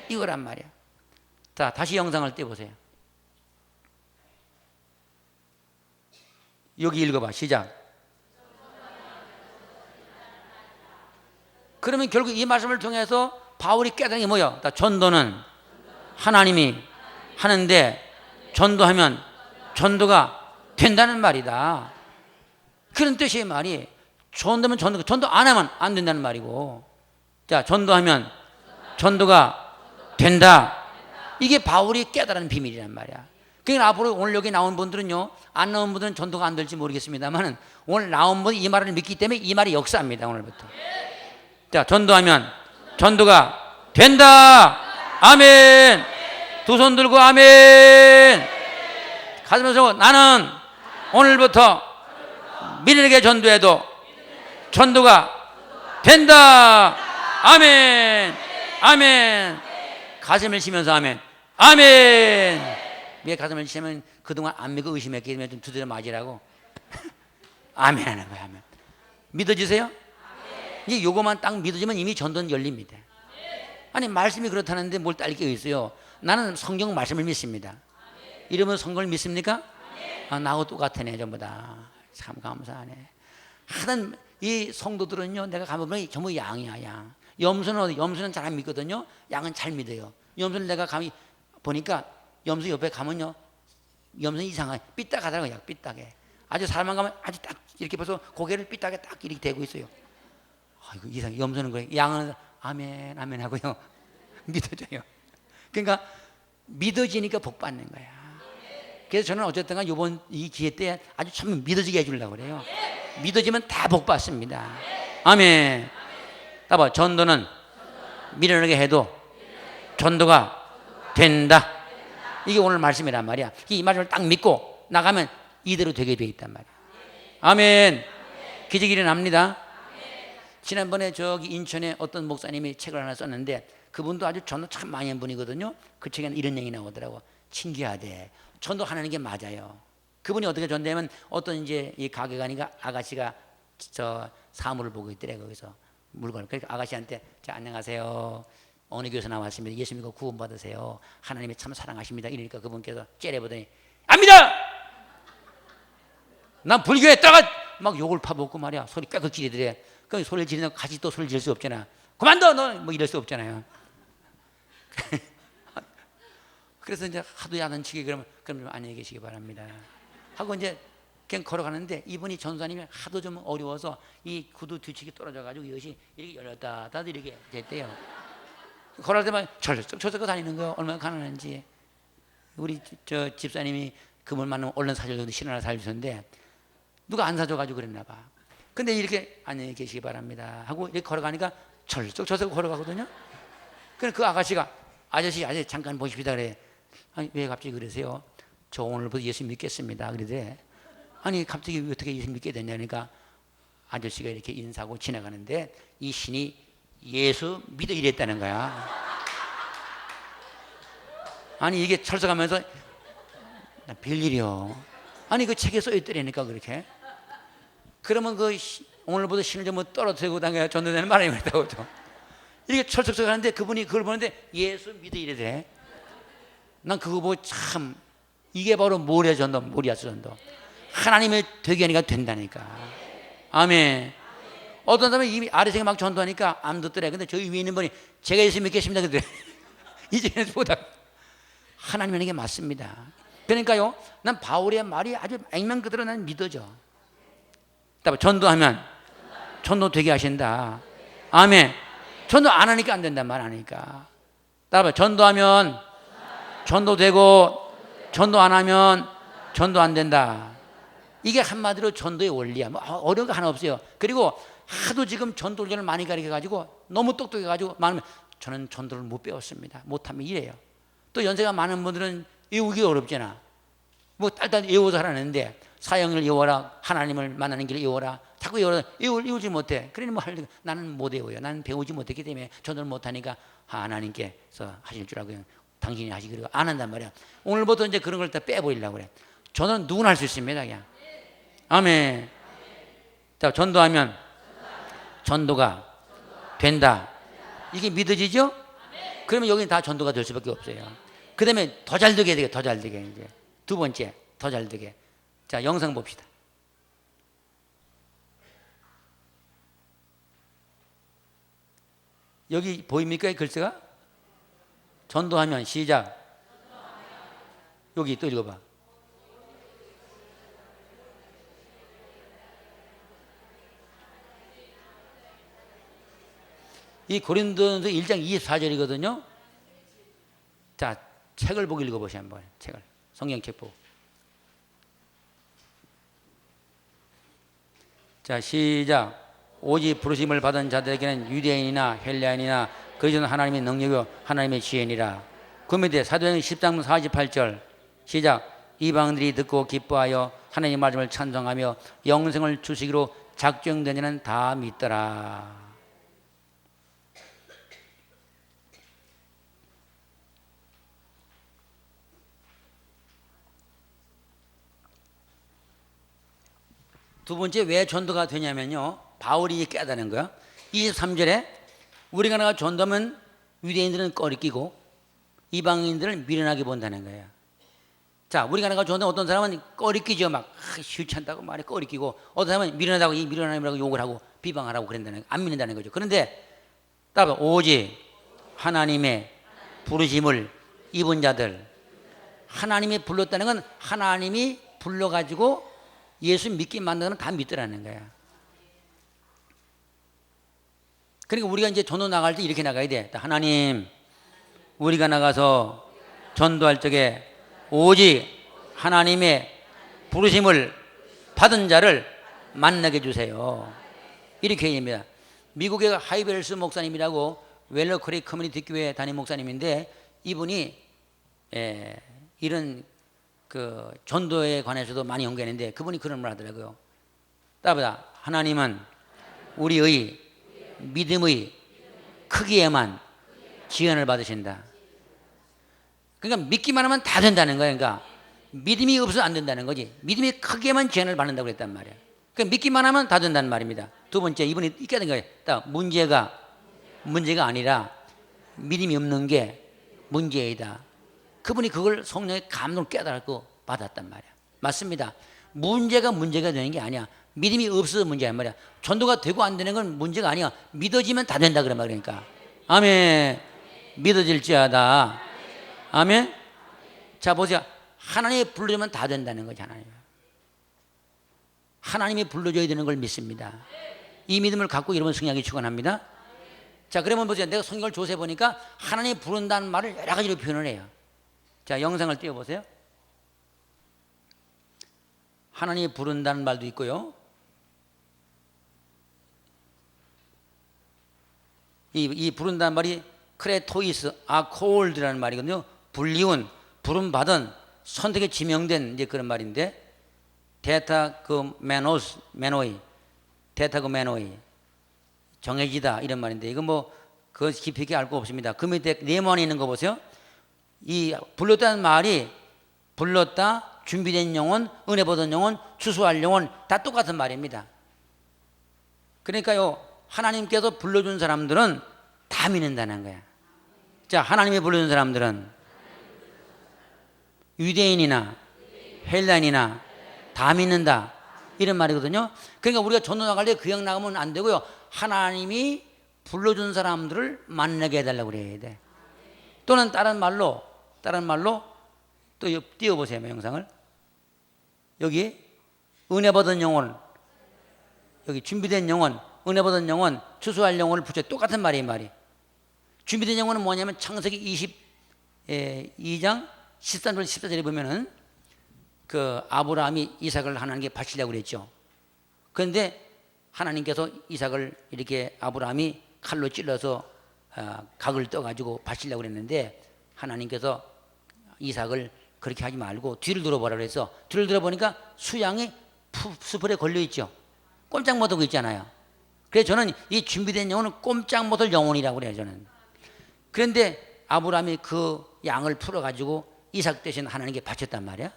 이거란 말이야. 자, 다시 영상을 떼보세요. 여기 읽어봐. 시작. 그러면 결국 이 말씀을 통해서 바울이 깨달은 게 뭐야? 전도는 하나님이 하는데 전도하면 전도가 된다는 말이다. 그런 뜻의 말이 전도면 전도 안 하면 안 된다는 말이고, 자, 전도하면 전도가 된다. 이게 바울이 깨달은 비밀이란 말이야. 그러니까 앞으로 오늘 여기 나온 분들은요, 안 나온 분들은 전도가 안 될지 모르겠습니다만 오늘 나온 분이 이 말을 믿기 때문에 이 말이 역사입니다. 오늘부터. 자, 전도하면 전도가 된다. 아멘. 두 손 들고 아멘. 가슴에 서고 나는 오늘부터 미련에게 전도해도 전도가 된다. 아멘. 아멘. 가슴을 치면서 아멘. 아멘. 왜 가슴을 치면 그동안 안 믿고 의심했기 때문에 좀 두드려 맞으라고. 아멘 하는 거야. 아멘. 믿어지세요? 이 요거만 딱 믿어지면 이미 전도는 열립니다. 아니 말씀이 그렇다는데 뭘 딸 게 있어요. 나는 성경 말씀을 믿습니다. 이러면 성경을 믿습니까? 아, 나하고 똑같네 전부 다. 참 감사하네. 하여튼 이 성도들은요, 내가 가보면 전부 양이야. 양. 염소는 잘 안 믿거든요. 양은 잘 믿어요. 염소는 내가 가면 보니까 염소 옆에 가면요, 염소는 이상하게 삐딱하더라고요. 삐딱해. 아주 사람만 가면 아주 딱 이렇게 벌써 고개를 삐딱하게 딱 이렇게 대고 있어요. 아이고 이상해. 염소는 그래. 양은 아멘 아멘 하고요. 믿어져요. 그러니까 믿어지니까 복 받는 거야. 그래서 저는 어쨌든 이번 이 기회 때 아주 참 믿어지게 해주려고 그래요. 믿어지면 다 복 받습니다. 아멘. 봐봐, 전도는 미련하게 해도 전도가 된다. 이게 오늘 말씀이란 말이야. 이 말씀을 딱 믿고 나가면 이대로 되게 돼 있단 말이야. 아멘. 기적이 일어납니다. 지난번에 저기 인천에 어떤 목사님이 책을 하나 썼는데 그분도 아주 전도 참 많이 한 분이거든요. 그 책에는 이런 얘기 나오더라고. 친귀하대. 전도하는 게 맞아요. 그분이 어떻게 전도하면 어떤 이제 이 가게 가니까 아가씨가 저 사물을 보고 있더래. 거기서 물건을. 그러니까 아가씨한테 자, 안녕하세요. 어느 교회에서 나왔습니다. 예수 믿고 구원 받으세요. 하나님이 참 사랑하십니다. 이러니까 그분께서 째려보더니 압니다. 난 불교에 따가 막 욕을 파먹고 말이야. 소리 꽥꽥 지르더래. 그 소리를 지르면 같이 또 소리를 지를 수 없잖아. 그만둬 너 뭐 이럴 수 없잖아요. 그래서 이제 하도 야단 치기 그럼 좀 안녕히 계시기 바랍니다 하고 이제 그냥 걸어가는데 이분이 전도사님이 하도 좀 어려워서 이 구두 뒤치기 떨어져 가지고 이것이 이렇게 열렸다 닫다 이렇게 됐대요. 걸어갈 때만 저저거 다니는 거 얼마나 가난한지. 우리 저 집사님이 그물 만나면 얼른 사주려고 신하나 사주셨는데 누가 안 사줘가지고 그랬나 봐. 근데 이렇게 안녕히 계시기 바랍니다 하고 이렇게 걸어가니까 저쪽 걸어가거든요. 그래서 그 아가씨가 아저씨 잠깐 보십시다 그래. 아니 왜 갑자기 그러세요? 저 오늘부터 예수 믿겠습니다 그러대. 아니 갑자기 어떻게 예수 믿게 됐냐니까 아저씨가 이렇게 인사하고 지나가는데 이 신이 예수 믿어 이랬다는 거야. 아니 이게 철석하면서 별일이요. 아니 그 책에 써있더라니까 그렇게. 그러면 그 오늘부터 신을 좀 떨어뜨리고 다녀야 전도되는 말이 있다고. 이렇게 철석석 하는데 그분이 그걸 보는데 예수 믿어 이래대. 난 그거 보고 참 이게 바로 모리아 전도, 모리아스 전도. 하나님의 되게 하니까 된다니까. 아멘. 어떤 사람이 이미 아래생에 막 전도하니까 안 듣더래. 근데 저희 위에 있는 분이 제가 예수 믿겠습니다. 그래. 이제는 보다 하나님 하는 게 맞습니다. 그러니까요, 난 바울의 말이 아주 액면 그대로 난 믿어져. 전도하면 전도 되게 하신다. 아멘. 전도 안 하니까 안 된단 말 아니까. 전도하면 전도 되고 전도 안 하면 전도 안 된다. 이게 한마디로 전도의 원리야. 뭐 어려운 거 하나 없어요. 그리고 하도 지금 전도 훈련을 많이 가르쳐가지고 너무 똑똑해가지고 많으면 저는 전도를 못 배웠습니다. 못하면 이래요. 또 연세가 많은 분들은 외우기 어렵잖아. 뭐 일단 외워서 하라는데 사형을 외워라, 하나님을 만나는 길을 외워라. 자꾸 외워라. 외우지 못해. 그러니 뭐 나는 못 외워요. 나는 배우지 못했기 때문에 전도를 못하니까 하나님께서 하실 줄 알고 당신이 하시기로 안 한단 말이야. 오늘부터 이제 그런 걸 다 빼버리려고 그래. 저는 누구나 할 수 있습니다. 그냥. 아멘. 자, 전도하면 전도가 된다. 이게 믿어지죠? 그러면 여기는 다 전도가 될 수밖에 없어요. 그 다음에 더 잘 되게 돼요. 더 잘 되게. 이제 두 번째, 더 잘 되게. 자, 영상 봅시다. 여기 보입니까? 이 글씨가? 전도하면 시작. 여기 또 읽어봐. 이 고린도전서 1장 24절이거든요. 자, 책을 보고 읽어보세요. 한번 책을. 성경책 보고. 자, 시작. 오직 부르심을 받은 자들에게는 유대인이나 헬라인이나 그리스도는 하나님의 능력이요 하나님의 지혜니라. 그런데 사도행전 10장 48절 시작. 이방인들이 듣고 기뻐하여 하나님의 말씀을 찬송하며 영생을 주시기로 작정된 자는 다 믿더라. 두 번째 왜 전도가 되냐면요, 바울이 깨달은 거야. 23절에 우리가 나가 전도하면 유대인들은 꺼리끼고 이방인들은 미련하게 본다는 거야. 자, 우리가 나가 전도하면 어떤 사람은 꺼리끼죠. 막 쉬찬다고 말에 꺼리끼고, 어떤 사람은 미련하다고 이 미련함이라고 욕을 하고 비방하라고 그런다는, 안 믿는다는 거죠. 그런데 따라 오직 하나님의 부르심을 입은 자들, 하나님이 불렀다는 건 하나님이 불러가지고 예수 믿게 만드는 다 믿더라는 거야. 그러니까 우리가 이제 전도 나갈 때 이렇게 나가야 돼. 하나님, 우리가 나가서 전도할 적에 오직 하나님의 부르심을 받은 자를 만나게 해주세요. 이렇게 얘기합니다. 미국의 하이벨스 목사님이라고 웰러크리 커뮤니티 교회 담임 목사님인데, 이분이 이런 그 전도에 관해서도 많이 연구했는데 그분이 그런 말 하더라고요. 따보다 하나님은 우리의 믿음의 크기에만 지원을 받으신다. 그러니까 믿기만 하면 다 된다는 거야. 그러니까 믿음이 없어서 안 된다는 거지. 믿음의 크기에만 지원을 받는다고 그랬단 말이야. 그러니까 믿기만 하면 다 된다는 말입니다. 두 번째, 이분이 있게 된 거예요. 문제가 아니라 믿음이 없는 게 문제이다. 그분이 그걸 성령의 감동을 깨달았고 받았단 말이야. 맞습니다. 문제가 되는 게 아니야. 믿음이 없어서 문제야 말이야. 전도가 되고 안 되는 건 문제가 아니야. 믿어지면 다 된다 그런 말이니까. 아멘. 믿어질지어다. 아멘. 자, 보세요. 하나님이 불러주면 다 된다는 거잖아요. 하나님이 불러줘야 되는 걸 믿습니다. 이 믿음을 갖고 여러분 승리하기 축원합니다. 자, 그러면 보세요. 내가 성경을 조사해 보니까 하나님이 부른다는 말을 여러 가지로 표현을 해요. 자, 영상을 띄워보세요. 하나님이 부른다는 말도 있고요. 이 부른다는 말이 크레토이스 아콜드라는 말이거든요. 불리운, 부름받은, 선택에 지명된 이제 그런 말인데, 메노이, 정해지다 이런 말인데, 이거 뭐 그것 깊이 있게 알 거 없습니다. 그 밑에 네모안에 있는 거 보세요. 이 불렀다는 말이 불렀다, 준비된 영혼, 은혜 받은 영혼, 추수할 영혼 다 똑같은 말입니다. 그러니까요, 하나님께서 불러준 사람들은 다 믿는다는 거야. 자, 하나님이 불러준 사람들은 유대인이나 헬라인이나 다 믿는다, 이런 말이거든요. 그러니까 우리가 전도 나갈 때 그냥 나가면 안 되고요. 하나님이 불러준 사람들을 만나게 해달라고 그래야 돼. 또는 다른 말로 또 띄워보세요. 영상을. 여기 은혜 받은 영혼, 여기 준비된 영혼, 은혜 받은 영혼, 추수할 영혼을 붙여. 똑같은 말이에요. 말이. 준비된 영혼은 뭐냐면 창세기 22장 13절 14절에 보면은 그 아브라함이 이삭을 하나님께 바치려고 그랬죠. 그런데 하나님께서 이삭을 이렇게 아브라함이 칼로 찔러서 각을 떠가지고 바치려고 그랬는데 하나님께서 이삭을 그렇게 하지 말고 뒤를 돌아보라 그래서 뒤를 돌아보니까 수양이 수풀에 걸려있죠. 꼼짝 못하고 있잖아요. 그래서 저는 이 준비된 영혼은 꼼짝 못할 영혼이라고 그래요. 저는. 그런데 아브라함이 그 양을 풀어가지고 이삭 대신 하나님께 바쳤단 말이야.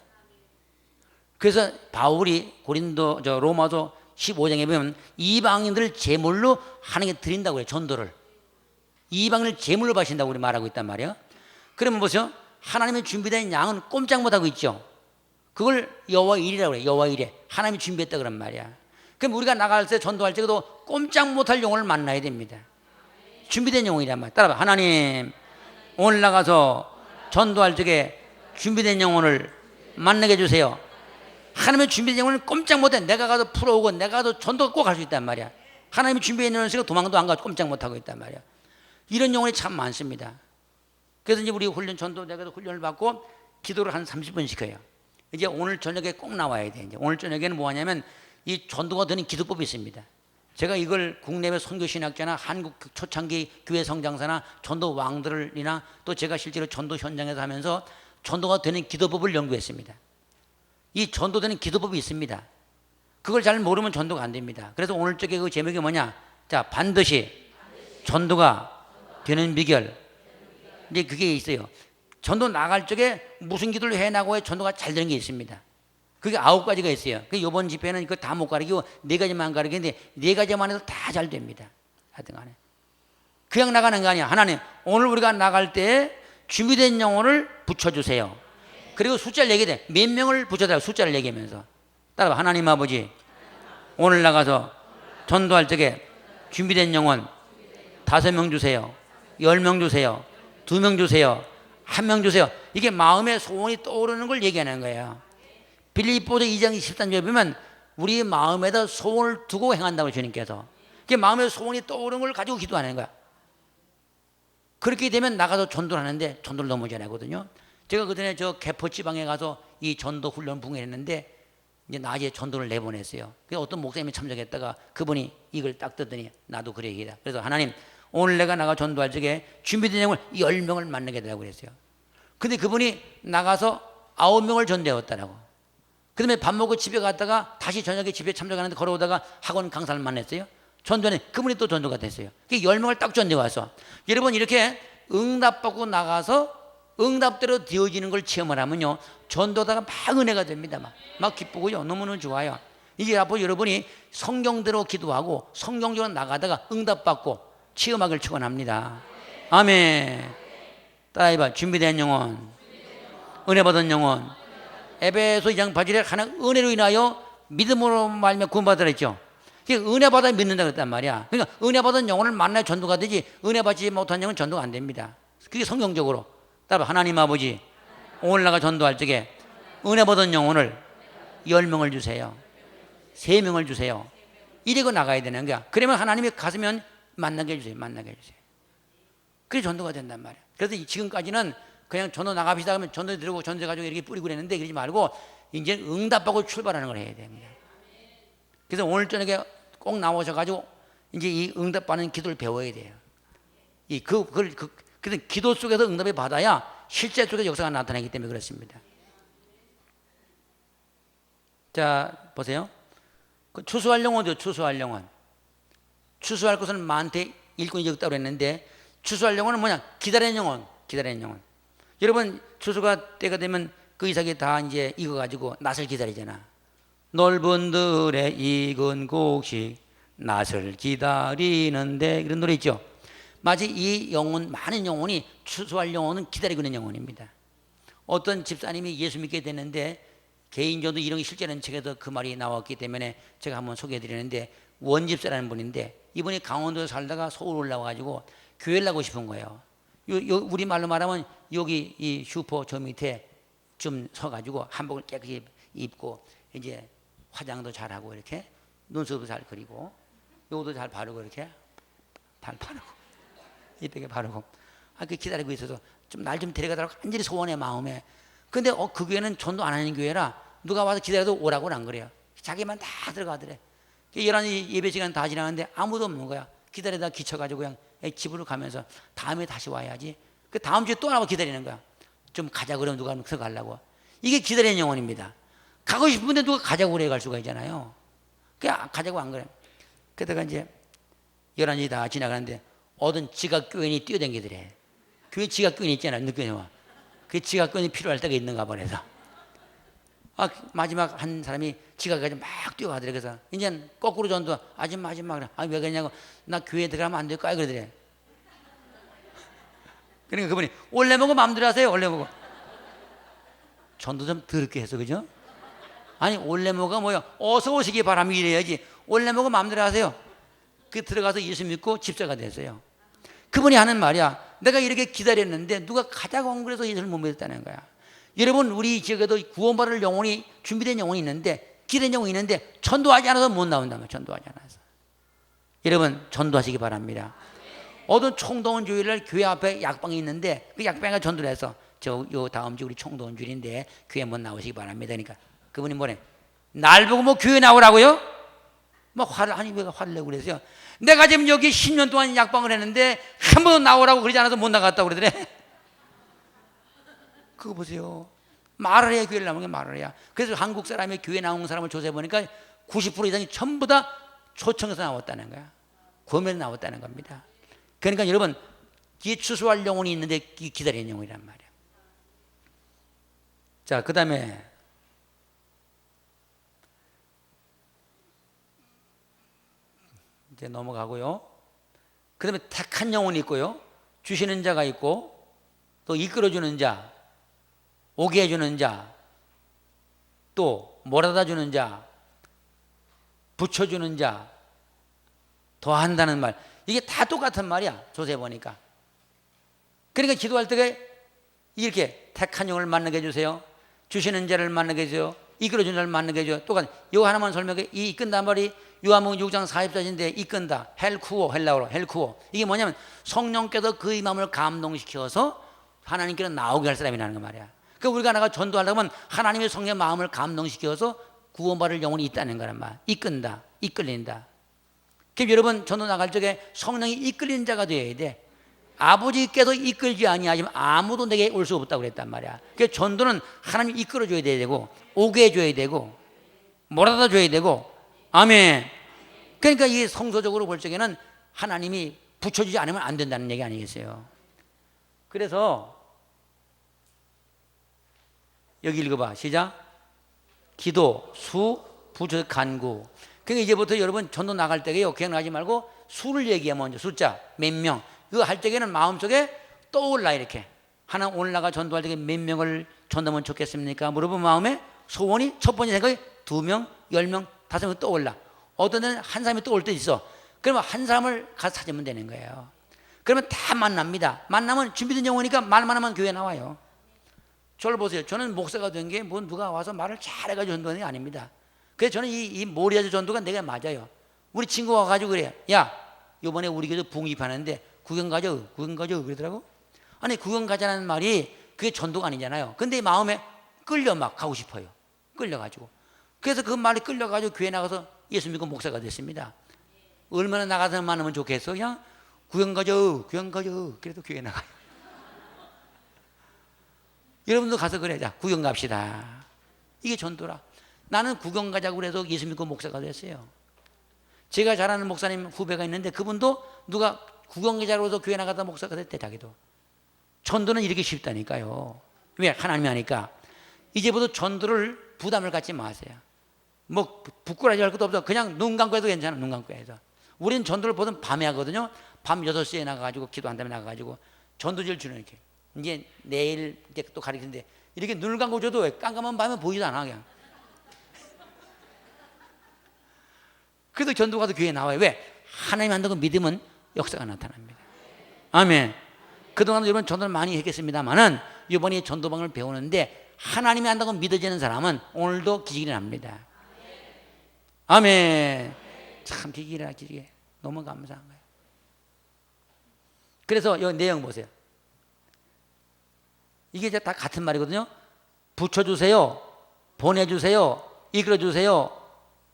그래서 바울이 로마서 15장에 보면 이방인들을 제물로 하나님께 드린다고 그래요. 전도를. 이방인을 제물로 바친다고 우리 말하고 있단 말이에요. 그러면 보세요. 하나님의 준비된 양은 꼼짝 못하고 있죠. 그걸 여호와 일이라고 그래요. 여호와 일에 하나님이 준비했다 그런 말이야. 그럼 우리가 나갈 때 전도할 때도 꼼짝 못할 영혼을 만나야 됩니다. 준비된 영혼이란 말이야. 따라봐. 하나님 오늘 나가서 전도할 적에 준비된 영혼을 만나게 해주세요. 하나님의 준비된 영혼을 꼼짝 못해. 내가 가서 풀어오고 내가 가서 전도 꼭 할 수 있단 말이야. 하나님이 준비해 놓은 시간 도망도 안 가고 꼼짝 못하고 있단 말이야. 이런 영혼이 참 많습니다. 그래서 이제 우리 전도대가도 훈련을 받고 기도를 한 30분씩 해요. 이제 오늘 저녁에 꼭 나와야 돼. 이제 오늘 저녁에는 뭐 하냐면 이 전도가 되는 기도법이 있습니다. 제가 이걸 국내외 선교신학자나 한국 초창기 교회 성장사나 전도 왕들이나 또 제가 실제로 전도 현장에서 하면서 전도가 되는 기도법을 연구했습니다. 이 전도되는 기도법이 있습니다. 그걸 잘 모르면 전도가 안 됩니다. 그래서 오늘 저게 그 제목이 뭐냐? 자, 반드시 전도가 되는 비결. 이제 그게 있어요. 전도 나갈 적에 무슨 기도를 해나가야 전도가 잘 되는 게 있습니다. 그게 9가지가 있어요. 그 이번 집회는 이거 다 못 가르치고 4가지만 가르치는데 4가지만 해도 다 잘 됩니다. 하여튼 간에. 그냥 나가는 거 아니야. 하나님, 오늘 우리가 나갈 때 준비된 영혼을 붙여주세요. 그리고 숫자를 얘기해. 몇 명을 붙여달라고 숫자를 얘기하면서. 따라봐. 하나님 아버지, 오늘 나가서 전도할 적에 준비된 영혼 5명 주세요. 10명 주세요. 2명 주세요. 1명 주세요. 이게 마음의 소원이 떠오르는 걸 얘기하는 거예요. 빌립보서 2장 13절에 보면 우리 마음에다 소원을 두고 행한다고 주님께서. 그게 마음의 소원이 떠오르는 걸 가지고 기도하는 거야. 그렇게 되면 나가서 전도를 하는데 전도를 너무 잘하거든요. 제가 그전에 저 개포 지방에 가서 이 전도 훈련 봉행했는데 이제 낮에 전도를 내보냈어요. 그래서 어떤 목사님이 참석했다가 그분이 이걸 딱 듣더니 나도 그래 얘기다. 그래서 하나님 오늘 내가 나가 전도할 적에 준비된 영을 10명을 만나게 되라고 그랬어요. 근데 그분이 나가서 9명을 전도해왔다라고. 그 다음에 밥 먹고 집에 갔다가 다시 저녁에 집에 참석하는데 걸어오다가 학원 강사를 만났어요. 전도는 그분이 또 전도가 됐어요. 10명을 딱 전도해 와서. 여러분 이렇게 응답받고 나가서 응답대로 되어지는 걸 체험을 하면요 전도다가 막 은혜가 됩니다. 막 기쁘고요. 너무너무 좋아요. 이제 앞으로 여러분이 성경대로 기도하고 성경적으로 나가다가 응답받고 체험하기를 축원합니다. 아멘. 따라해봐. 준비된 영혼, 은혜 받은 영혼. 에베소 2장 8절에 하나님 은혜로 인하여 믿음으로 말미암아 구원받으라 했죠. 은혜 받아 믿는다 그랬단 말이야. 그러니까 은혜 받은 영혼을 만나야 전도가 되지 은혜 받지 못한 영혼은 전도가 안 됩니다. 그게 성경적으로. 따라 하나님 아버지 오늘 나가 전도할 적에 은혜 받은 영혼을 10명을 주세요. 3명을 주세요. 이러고 나가야 되는 거야. 그러면 하나님이 가서면 만나게 해주세요. 만나게 해주세요. 그게 전도가 된단 말이야. 그래서 지금까지는 그냥 전도 나갑시다 하면 전도 들고 전도 가지고 이렇게 뿌리고 그랬는데 그러지 말고 이제 응답하고 출발하는 걸 해야 됩니다. 그래서 오늘 저녁에 꼭 나오셔가지고 이제 이 응답받는 기도를 배워야 돼요. 그래서 기도 속에서 응답을 받아야 실제 속에서 역사가 나타나기 때문에 그렇습니다. 자, 보세요. 추수할 영혼이죠. 추수할 영혼. 추수할 것은 많대 일꾼이 적다고 그랬는데 추수할 영혼은 뭐냐? 기다리는 영혼. 기다리는 영혼. 여러분 추수가 때가 되면 그 이삭이 다 이제 익어가지고 낫을 기다리잖아. 넓은 들에 익은 곡식 낫을 기다리는데 이런 노래 있죠. 마치 이 영혼 많은 영혼이 추수할 영혼은 기다리고 있는 영혼입니다. 어떤 집사님이 예수 믿게 됐는데 개인전도 이런 실제는 책에도 그 말이 나왔기 때문에 제가 한번 소개해 드리는데, 원집사라는 분인데 이분이 강원도에 살다가 서울 올라와가지고 교회를 하고 싶은 거예요. 우리 말로 말하면 여기 이 슈퍼 저 밑에 좀 서가지고 한복을 깨끗이 입고 이제 화장도 잘하고 이렇게 눈썹도 잘 그리고 요도 잘 바르고 이렇게 잘 바르고 이쁘게 바르고 그 기다리고 있어서 좀 날 좀 데려가달라고 간절히 소원해 마음에. 근데 그 교회는 전도 안 하는 교회라 누가 와서 기다려도 오라고는 안 그래요. 자기만 다 들어가더래. 11시 예배 시간 다 지나는데 아무도 없는 거야. 기다리다 기쳐가지고 그냥 집으로 가면서 다음에 다시 와야지. 그 다음 주에 또 나와 기다리는 거야. 좀 가자 그러면 누가 들어가려고. 이게 기다리는 영혼입니다. 가고 싶은데 누가 가자고 그래 갈 수가 있잖아요. 그냥 가자고 안 그래. 그러다가 이제 11시 다 지나가는데 어떤 지각교인이 뛰어다니더래. 교회 지각교인 있잖아. 늦게 와. 그 지각교인이 필요할 때가 있는가 봐. 그래서 마지막 한 사람이 지각까지 막 뛰어가더래. 그래서 이제 거꾸로 전도 아줌마 그래. 왜 그러냐고. 나 교회에 들어가면 안 될까? 그러더래. 그러니까 그분이 원래 먹어 마음대로 하세요. 원래 먹어. 전도 좀 더럽게 해서 그죠? 아니 원래 먹어 뭐야? 어서 오시기 바랍니다 이래야지. 원래 먹어 마음대로 하세요. 그 들어가서 예수 믿고 집사가 됐어요. 그분이 하는 말이야. 내가 이렇게 기다렸는데 누가 가자고 안 그래서 예수를 못 믿었다는 거야. 여러분 우리 지역에도 구원받을 영혼이 준비된 영혼이 있는데 기다린 영혼이 있는데 전도하지 않아서 못 나온다는 거야. 전도하지 않아서. 여러분 전도하시기 바랍니다. 어떤 총동원 주일날 교회 앞에 약방이 있는데 그 약방에 전도를 해서 요 다음 주 우리 총동원 주일인데 교회 한번 나오시기 바랍니다. 그러니까 그분이 뭐래? 날 보고 뭐 교회 나오라고요? 막 왜 화를 내고 그랬어요. 내가 지금 여기 10년 동안 약방을 했는데 한 번도 나오라고 그러지 않아서 못 나갔다고 그러더래. 그거 보세요. 말을 해야 교회를 나오는 게 말을 해야. 그래서 한국 사람이 교회 나온 사람을 조사해 보니까 90% 이상이 전부 다 초청에서 나왔다는 거야. 구원에서 나왔다는 겁니다. 그러니까 여러분 뒤에 추수할 영혼이 있는데 기다리는 영혼이란 말이야. 자, 그 다음에 이제 넘어가고요. 그 다음에 택한 영혼이 있고요. 주시는 자가 있고 또 이끌어주는 자, 오게 해주는 자, 또 몰아다 주는 자, 붙여주는 자, 더한다는 말. 이게 다 똑같은 말이야. 조세 보니까. 그러니까 기도할 때 이렇게 택한 영을 만나게 해주세요. 주시는 자를 만나게 해주세요. 이끌어주는 자를 만나게 해줘요. 똑같은 이거 하나만 설명해. 이 이끈단 말이 요한복음 6장 44절인데 이끈다. 헬쿠오, 헬라어로 헬쿠오. 이게 뭐냐면 성령께서 그의 마음을 감동시켜서 하나님께로 나오게 할 사람이라는 거 말이야. 그러니까 우리가 나가 전도하려면 하나님의 성령의 마음을 감동시켜서 구원받을 영혼이 있다는 거란 말이야. 이끈다, 이끌린다. 그럼 여러분 전도 나갈 적에 성령이 이끌리는 자가 되어야 돼. 아버지께서 이끌지 아니하지만 아무도 내게 올 수 없다고 그랬단 말이야. 그러니까 전도는 하나님이 이끌어줘야 되고 오게 해줘야 되고 몰아다 줘야 되고. 아멘. 그러니까 이 성서적으로 볼 적에는 하나님이 붙여주지 않으면 안 된다는 얘기 아니겠어요? 그래서 여기 읽어봐. 시작. 기도, 수, 부처, 간구. 그러니까 이제부터 여러분 전도 나갈 때에요. 그냥 나가지 말고 수를 얘기해. 먼저 숫자 몇 명. 그거 할 때에는 마음속에 떠올라. 이렇게 하나 오늘 나가 전도할 때 몇 명을 전도하면 좋겠습니까? 물어본 마음에 소원이 첫 번째 생각이 2명, 10명, 5명 떠올라. 어떤 데는 한 사람이 떠올 때 있어. 그러면 한 사람을 가서 찾으면 되는 거예요. 그러면 다 만납니다. 만나면 준비된 영혼이니까 말만 하면 교회 나와요. 저를 보세요. 저는 목사가 된 게 뭐 누가 와서 말을 잘해가지고 전도하는 게 아닙니다. 그래서 저는 이 모리아주 전도가 내가 맞아요. 우리 친구가 와가지고 그래. 야, 요번에 우리 교회 붕입하는데 구경 가죠. 그러더라고. 아니 구경 가자는 말이 그게 전도가 아니잖아요. 근데 마음에 끌려 막 가고 싶어요. 끌려가지고. 그래서 그 말이 끌려가지고 교회 나가서 예수 믿고 목사가 됐습니다. 얼마나 나가서 많으면 좋겠어. 그냥 구경 가죠. 그래도 교회 나가요. 여러분도 가서 그래. 자, 구경 갑시다. 이게 전도라. 나는 구경 가자고 그래서 예수 믿고 목사가 됐어요. 제가 잘 아는 목사님 후배가 있는데 그분도 누가 구경 가자고 해서 교회 나가다 목사가 됐대. 자기도. 전도는 이렇게 쉽다니까요. 왜? 하나님이 하니까. 이제부터 전도를 부담을 갖지 마세요. 뭐 부끄러워하지 할 것도 없어. 그냥 눈 감고 해도 괜찮아. 눈 감고 해서. 우리는 전도를 보통 밤에 하거든요. 밤 6시에 나가가지고 기도한 다음에 나가가지고 전도지를 주는 이렇게. 이제 내일 이제 또 가르치는데 이렇게 눈을 감고 줘도 깜깜한 밤에 보이지도 않아 그냥. 그래도 전도가도 교회에 나와요. 왜? 하나님 한다고 믿으면 역사가 나타납니다. 아멘. 그동안 여러분 전도를 많이 했겠습니다만은 이번에 전도방을 배우는데 하나님이 한다고 믿어지는 사람은 오늘도 기적이 납니다. 아멘. 참 기적이라 기적이 너무 감사한 거예요. 그래서 여기 내용 보세요. 이게 이제 다 같은 말이거든요. 붙여주세요, 보내주세요, 이끌어주세요,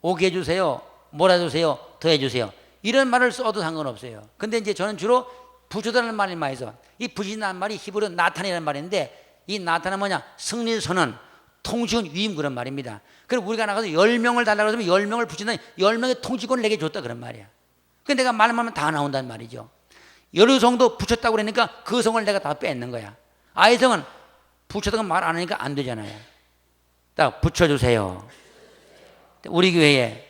오게 해주세요, 몰아주세요, 더해주세요. 이런 말을 써도 상관없어요. 근데 이제 저는 주로 붙여달라는 말이 많이 써. 이 붙인다는 말이 히브리어 나탄이라는 말인데 이 나탄은 뭐냐? 승리 선언, 통치권, 위임 그런 말입니다. 그럼 우리가 나가서 10명을 달라고 하면 10명을 붙인다. 10명의 통치권을 내게 줬다 그런 말이야. 근데 내가 말만 하면 다 나온다는 말이죠. 여러 성도 붙였다고 그러니까 그 성을 내가 다 뺏는 거야. 아이성은 붙였다고 말 안 하니까 안 되잖아요. 딱 붙여주세요. 우리 교회에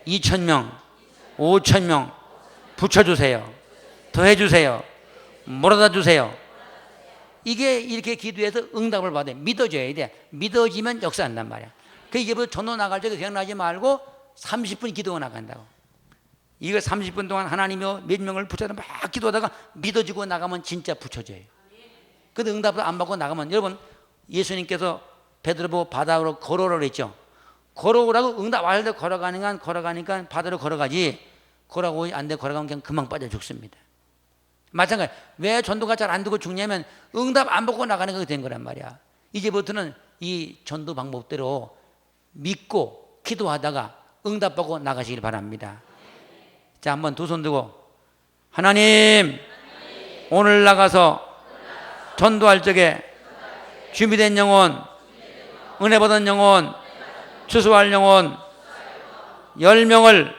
2,000명, 5,000명 붙여주세요. 더해주세요. 몰아다 주세요. 이게 이렇게 기도해서 응답을 받아요. 믿어줘야 돼. 믿어지면 역사한단 말이야. 그 이제부터 전도 나갈 때도 생각나지 말고 30분 기도가 나간다고. 이거 30분 동안 하나님이 몇 명을 붙여서 막 기도하다가 믿어지고 나가면 진짜 붙여져요. 근데 응답을 안 받고 나가면 여러분 예수님께서 베드로 보고 바다로 걸어오라고 그랬죠. 걸어오라고 응답 안 할 때 걸어가니까 바다로 걸어가지 걸어오고 안 돼 걸어가면 그냥 금방 빠져 죽습니다. 마찬가지. 왜 전도가 잘 안 되고 죽냐면 응답 안 받고 나가는 게 된 거란 말이야. 이제부터는 이 전도 방법대로 믿고 기도하다가 응답 받고 나가시길 바랍니다. 자, 한번 두 손 들고 하나님 오늘 나가서 전도할 적에 준비된 영혼, 은혜 받은 영혼, 추수할 영혼 10명을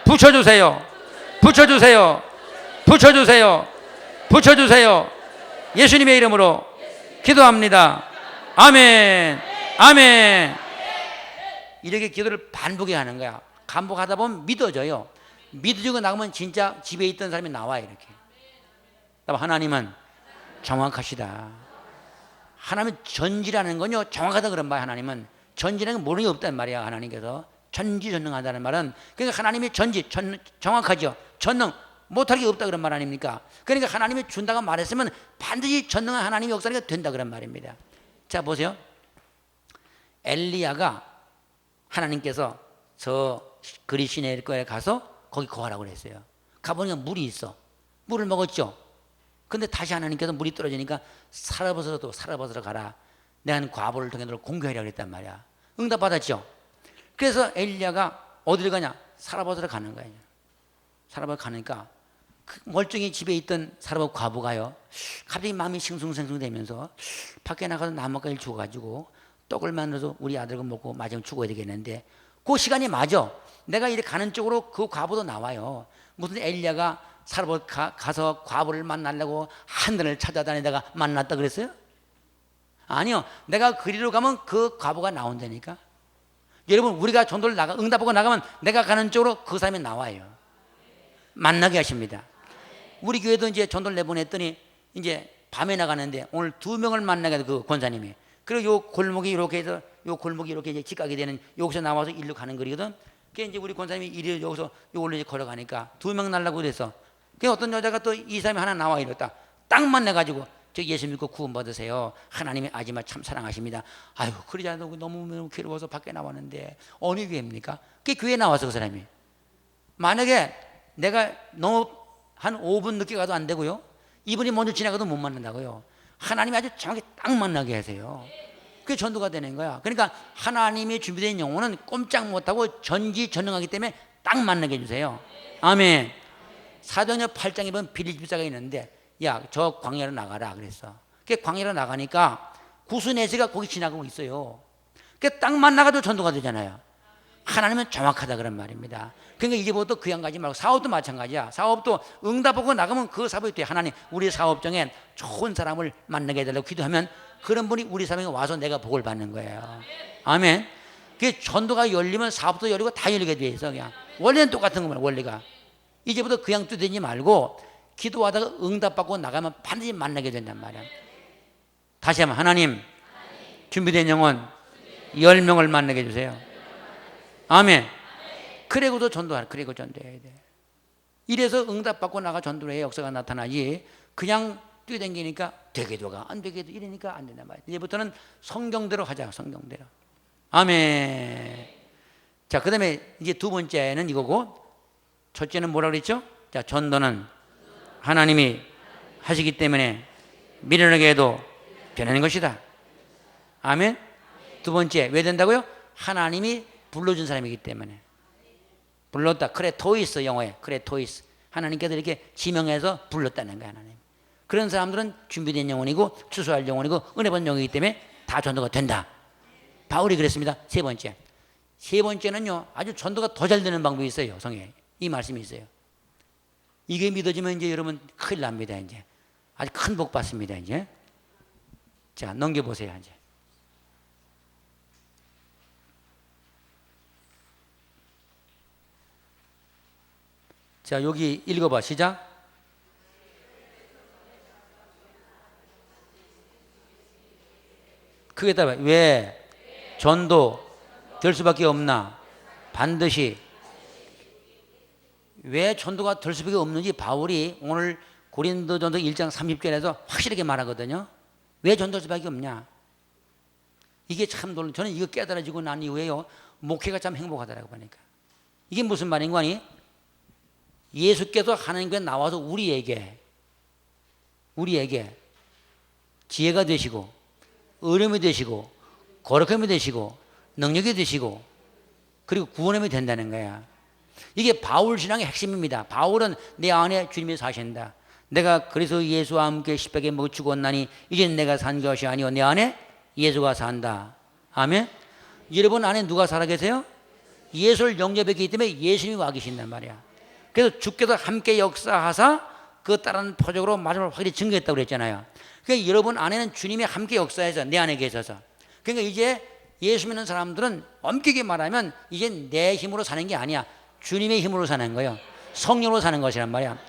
붙여주세요. 붙여주세요. 붙여주세요. 붙여주세요. 예수님의 이름으로 기도합니다. 아멘. 아멘. 이렇게 기도를 반복해 하는 거야. 반복하다 보면 믿어져요. 믿어지고 나가면 진짜 집에 있던 사람이 나와요. 이렇게. 하나님은 정확하시다. 하나님은 전지라는 건요 정확하다 그런 말이야. 하나님은 전지라는 건 모르는 게 없단 말이야. 하나님께서 전지전능하다는 말은 그러니까 하나님이 정확하죠. 전능 못할 게 없다 그런 말 아닙니까? 그러니까 하나님이 준다고 말했으면 반드시 전능한 하나님의 역사가 된다 그런 말입니다. 자 보세요. 엘리야가 하나님께서 저 그리 시내에 가서 거기 거하라고 그랬어요. 가보니까 물이 있어. 물을 먹었죠. 근데 다시 하나님께서 물이 떨어지니까 살아버서로 가라. 내가 과부를 통해 너를 공개하려고 그랬단 말이야. 응답 받았죠. 그래서 엘리야가 어디를 가냐? 살아버서로 가는 거예요. 살아버서 가니까 그 멀쩡히 집에 있던 살아버 과부가요 갑자기 마음이 싱숭생숭되면서 밖에 나가서 나뭇가지를 주워가지고 떡을 만들어서 우리 아들과 먹고 마지막 죽어야 되겠는데 그 시간이 맞아. 내가 이렇게 가는 쪽으로 그 과부도 나와요. 무슨 엘리야가 살아버 가서 과부를 만나려고 하늘을 찾아다니다가 만났다 그랬어요? 아니요. 내가 그리로 가면 그 과부가 나온다니까. 여러분 우리가 전도를 응답하고 나가면 내가 가는 쪽으로 그 사람이 나와요. 만나게 하십니다. 우리 교회도 이제 전도를 내보냈더니 이제 밤에 나가는데 오늘 2명을 만나게 해서 그 권사님이. 그리고 요 골목이 이렇게 해서 요 골목이 이렇게 이제 직각이 되는 여기서 나와서 일로 가는 거리거든. 그게 이제 우리 권사님이 이리 여기서 요걸로 이제 걸어가니까 2명 날라고 그래서. 그 어떤 여자가 또 이 사람이 하나 나와 이랬다. 딱 만나가지고 저 예수 믿고 구원 받으세요. 하나님의 아지만 참 사랑하십니다. 아유 그러지 않아도 너무 괴로워서 밖에 나왔는데 어느 교회입니까? 그게 교회에 나와서 그 사람이. 만약에 내가 너무 한 5분 늦게 가도 안 되고요. 이분이 먼저 지나가도 못 만난다고요. 하나님이 아주 정확히 딱 만나게 하세요. 그게 전도가 되는 거야. 그러니까 하나님이 준비된 영혼은 꼼짝 못하고 전지전능하기 때문에 딱 만나게 해주세요. 아멘. 사도행전 8장에 보면 빌립 집사가 있는데 야 저 광야로 나가라 그랬어. 그 광야로 나가니까 구스네스가 거기 지나가고 있어요. 그 딱 만나가도 전도가 되잖아요. 하나님은 정확하다 그런 말입니다. 그러니까 이제부터 그냥 가지 말고 사업도 마찬가지야. 사업도 응답하고 나가면 그 사업이 돼. 하나님 우리 사업장에 좋은 사람을 만나게 해달라고 기도하면 그런 분이 우리 사업에 와서 내가 복을 받는 거예요. 아멘. 그 전도가 열리면 사업도 열리고 다 열리게 돼 있어. 그냥 원래는 똑같은 겁니다. 원리가. 이제부터 그냥 두대지 말고 기도하다가 응답받고 나가면 반드시 만나게 된단 말이야. 다시 한번 하나님 준비된 영혼 10명을 만나게 해주세요. 아멘. 그리고도 전도하라. 그리고 전도해야 돼. 이래서 응답받고 나가 전도의 역사가 나타나지, 그냥 뛰어다니니까 되게도 가, 안 되게도 이러니까 안 된단 말이야. 이제부터는 성경대로 하자. 성경대로. 아멘. 자, 그 다음에 이제 두 번째는 이거고, 첫째는 뭐라 그랬죠? 자, 전도는 하나님이 하시기 때문에 미련하게 해도 변하는 것이다. 아멘. 두 번째, 왜 된다고요? 하나님이 불러준 사람이기 때문에. 불렀다. 크레토이스, 영어에 크레토이스. 하나님께서 이렇게 지명해서 불렀다는 거야, 하나님. 그런 사람들은 준비된 영혼이고 추수할 영혼이고 은혜 받은 영혼이기 때문에 다 전도가 된다. 바울이 그랬습니다. 세 번째. 세 번째는요, 아주 전도가 더 잘 되는 방법이 있어요. 성경에 이 말씀이 있어요. 이게 믿어지면 이제 여러분 큰일 납니다. 이제 아주 큰 복 받습니다. 이제 자, 넘겨보세요. 이제 자, 여기 읽어봐. 시작. 크게 답해. 왜 전도 될 수밖에 없나? 반드시. 왜 전도가 될 수밖에 없는지 바울이 오늘 고린도전서 1장 30절에서 확실하게 말하거든요. 왜 전도할 수밖에 없냐? 이게 참 놀라. 저는 이거 깨달아지고 난 이후에요, 목회가 참 행복하더라고 보니까. 이게 무슨 말인 거니? 예수께서 하나님께 나와서 우리에게 지혜가 되시고 의름이 되시고 거룩함이 되시고 능력이 되시고 그리고 구원함이 된다는 거야. 이게 바울 신앙의 핵심입니다. 바울은 내 안에 주님이 사신다. 내가 그래서 예수와 함께 십자가에 못 죽었나니 이제는 내가 산 것이 아니오 내 안에 예수가 산다. 아멘. 여러분 안에 누가 살아 계세요? 예수를 영접했기 때문에 예수님이 와 계신단 말이야. 그래서 주께서 함께 역사하사 그 따른 표적으로 마지막으로 확실히 증거했다고 그랬잖아요. 그러니까 여러분 안에는 주님이 함께 역사해서 내 안에 계셔서, 그러니까 이제 예수 믿는 사람들은 엄격히 말하면 이제 내 힘으로 사는 게 아니야. 주님의 힘으로 사는 거예요. 성령으로 사는 것이란 말이야.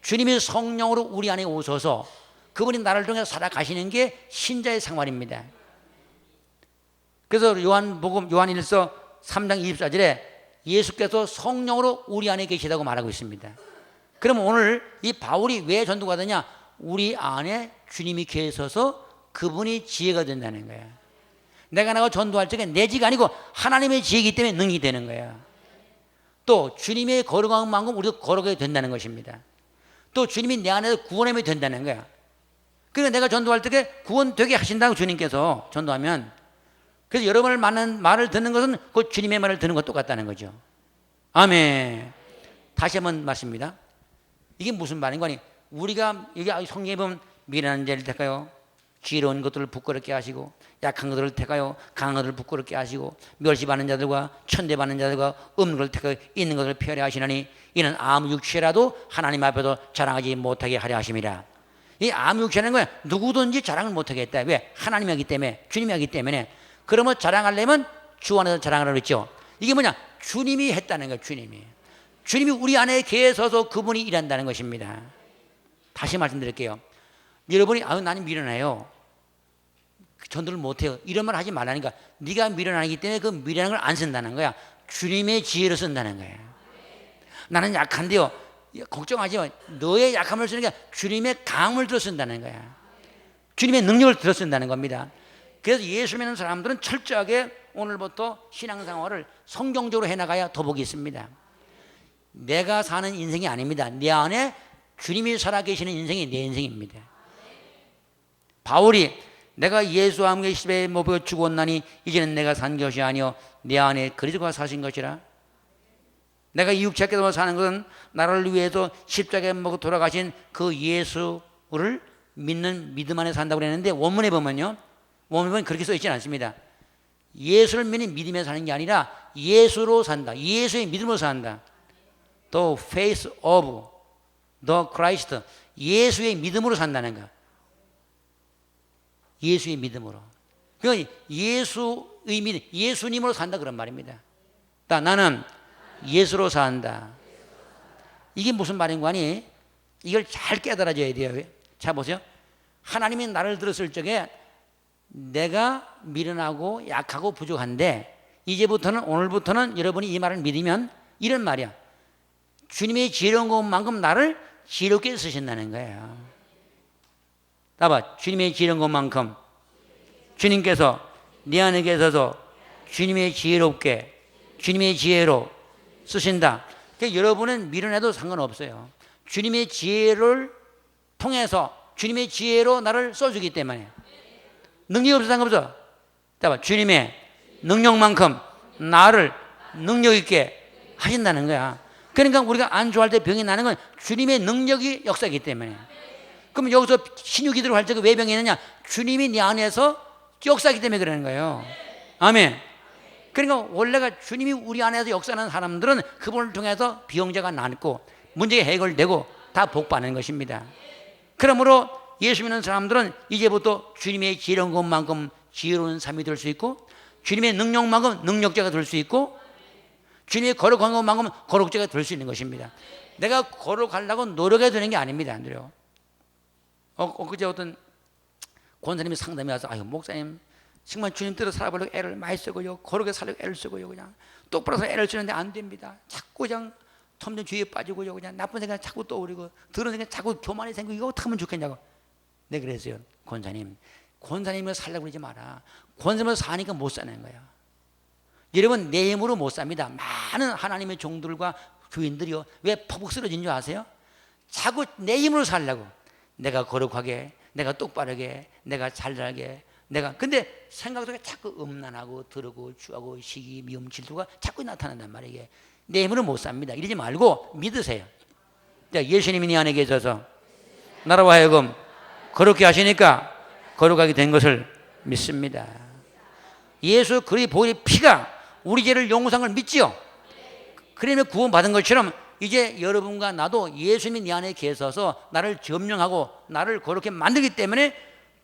주님이 성령으로 우리 안에 오셔서 그분이 나를 통해서 살아가시는 게 신자의 생활입니다. 그래서 요한복음 요한1서 3장 24절에 예수께서 성령으로 우리 안에 계시다고 말하고 있습니다. 그러면 오늘 이 바울이 왜 전도가 되냐? 우리 안에 주님이 계셔서 그분이 지혜가 된다는 거야. 내가 나가 전도할 적에 내 지가 아니고 하나님의 지혜이기 때문에 능이 되는 거야. 또 주님의 거룩한 만큼 우리도 거룩하게 된다는 것입니다. 또 주님이 내 안에서 구원함이 된다는 거야. 그러니까 내가 전도할 적에 구원되게 하신다고 주님께서 전도하면, 그래서 여러분을 만난 말을 듣는 것은 그 주님의 말을 듣는 것 똑같다는 거죠. 아멘. 다시 한번 말씀입니다. 이게 무슨 말인 거니? 우리가 여기 성경에 보면 미련한 자를 택하여 지혜로운 것들을 부끄럽게 하시고 약한 것들을 택하여 강한 것들을 부끄럽게 하시고 멸시받는 자들과 천대받는 자들과 없는 것을 택하여 있는 것을 폐하려 하시나니 이는 아무 육체라도 하나님 앞에서 자랑하지 못하게 하려 하심이라. 이 아무 육체라는 거야 누구든지 자랑을 못하게 했다. 왜? 하나님이 하기 때문에, 주님이 하기 때문에. 그러면 자랑하려면 주 안에서 자랑하라고 했죠. 이게 뭐냐? 주님이 했다는 거예요. 주님이 우리 안에 계셔서 그분이 일한다는 것입니다. 다시 말씀드릴게요. 여러분이 나는 미련해요, 전도를 못해요, 이런 말 하지 말라니까. 네가 미련하기 때문에 그 미련한 걸 안 쓴다는 거야. 주님의 지혜로 쓴다는 거야. 나는 약한데요, 걱정하지 마. 너의 약함을 쓰는 게 아니라 주님의 강함을 들어 쓴다는 거야. 주님의 능력을 들어 쓴다는 겁니다. 그래서 예수 믿는 사람들은 철저하게 오늘부터 신앙생활을 성경적으로 해나가야 더 복이 있습니다. 내가 사는 인생이 아닙니다. 내 안에 주님이 살아계시는 인생이 내 인생입니다. 바울이 내가 예수와 함께 십자가에 못 박혀 죽었나니 이제는 내가 산 것이 아니요 내 안에 그리스도가 사신 것이라. 내가 이 육체께서 사는 것은 나를 위해서 십자가에 못 박혀 돌아가신 그 예수를 믿는 믿음 안에 산다고 그랬는데 원문에 보면 그렇게 써 있지는 않습니다. 예수를 믿는 믿음에 사는 게 아니라 예수로 산다. 예수의 믿음으로 산다. The faith of the Christ. 예수의 믿음으로 산다는 거. 예수의 믿음으로. 그러니까 예수의 믿음, 예수님으로 산다 그런 말입니다. 나는 예수로 산다. 이게 무슨 말인 거니? 이걸 잘 깨달아져야 돼요. 자 보세요. 하나님이 나를 들었을 적에 내가 미련하고 약하고 부족한데 이제부터는 오늘부터는 여러분이 이 말을 믿으면 이런 말이야. 주님의 지혜로운 것만큼 나를 지혜롭게 쓰신다는 거예요. 봐봐. 주님의 지혜로운 것만큼 주님께서 네 안에 계셔서 주님의 지혜롭게 주님의 지혜로 쓰신다. 그러니까 여러분은 미련해도 상관없어요. 주님의 지혜를 통해서 주님의 지혜로 나를 써주기 때문에 능력이 없어 상관없어. 봐봐. 주님의 능력만큼 나를 능력 있게 하신다는 거야. 그러니까 우리가 안주할 때 병이 나는 건 주님의 능력이 역사이기 때문에. 그럼 여기서 신유기도를 할 때 왜 병이 있느냐? 주님이 네 안에서 역사이기 때문에 그러는 거예요. 아멘. 그러니까 원래가 주님이 우리 안에서 역사하는 사람들은 그분을 통해서 비용자가 낫고 문제가 해결되고 다 복받는 것입니다. 그러므로 예수 믿는 사람들은 이제부터 주님의 지혜로운 것만큼 지혜로운 삶이 될 수 있고 주님의 능력만큼 능력자가 될 수 있고 주님의 거룩한 것만큼 거룩자가 될 수 있는 것입니다. 내가 거룩하려고 노력해야 되는 게 아닙니다. 안 그래요? 그제 어떤 권사님이 상담이 와서 아유 목사님 정말 주님대로 살아보려고 애를 많이 쓰고요. 거룩하게 살려고 애를 쓰고요. 그냥 똑바로 서 애를 쓰는데 안 됩니다. 자꾸 그냥 텀좀 주위에 빠지고요. 그냥 나쁜 생각 자꾸 떠오르고 들은 생각 자꾸 교만이 생기고 이거 어떻게 하면 좋겠냐고. 네 그랬어요. 권사님을 살려고 그러지 마라. 권사님을 사니까 못 사는 거예요. 여러분 내 힘으로 못 삽니다. 많은 하나님의 종들과 교인들이요. 왜 퍼벅 쓰러진 줄 아세요? 자꾸 내 힘으로 살려고. 내가 거룩하게, 내가 똑바르게, 내가 잘나게, 근데 생각 속에 자꾸 음란하고 더러고 추하고 시기, 미움, 질투가 자꾸 나타난단 말이에요. 이게. 내 힘으로 못 삽니다. 이러지 말고 믿으세요. 예수님이 네 안에 계셔서 나라와 하여금 거룩게 하시니까 거룩하게 된 것을 믿습니다. 예수 그리스도의 보혈의 피가 우리 죄를 용서한 걸 믿지요. 그러면 구원받은 것처럼 이제 여러분과 나도 예수님이 네 안에 계셔서 나를 점령하고 나를 거룩게 만들기 때문에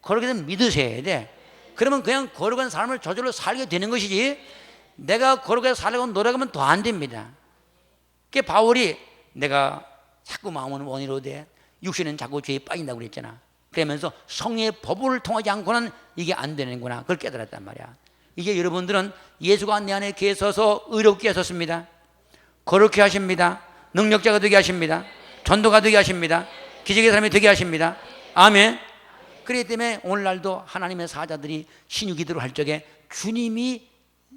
거룩하게 믿으셔야 돼. 그러면 그냥 거룩한 삶을 저절로 살게 되는 것이지 내가 거룩하게 살려고 노력하면 더 안 됩니다. 그 바울이 내가 자꾸 마음은 원이로 돼 육신은 자꾸 죄에 빠진다고 그랬잖아. 그러면서 성령의 법을 통하지 않고는 이게 안 되는구나. 그걸 깨달았단 말이야. 이제 여러분들은 예수가 내 안에 계셔서 의롭게 하셨습니다. 거룩게 하십니다. 능력자가 되게 하십니다. 전도가 되게 하십니다. 기적의 사람이 되게 하십니다. 아멘. 그렇기 때문에 오늘날도 하나님의 사자들이 신유기도를 할 적에 주님이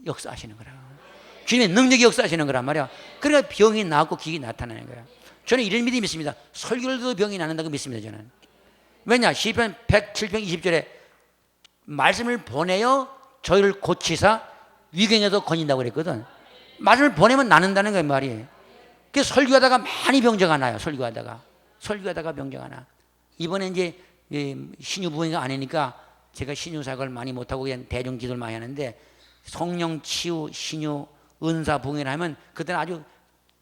역사하시는 거라. 주님의 능력이 역사하시는 거란 말이야. 그러니까 병이 나고 기적이 나타나는 거야. 저는 이런 믿음이 있습니다. 설교를 들어도 병이 나는다고 믿습니다. 저는. 왜냐? 시편 107편 20절에 말씀을 보내어 저희를 고치사 위경에도 건진다고 그랬거든. 말씀을 보내면 나는다는 거예요. 말이. 그래서 설교하다가 많이 병자가 나요. 설교하다가 병자가 나. 이번에 이제 신유부흥회가 아니니까 제가 신유사역을 많이 못하고 그냥 대중기도를 많이 하는데 성령 치유, 신유, 은사 부흥회를 하면 그때는 아주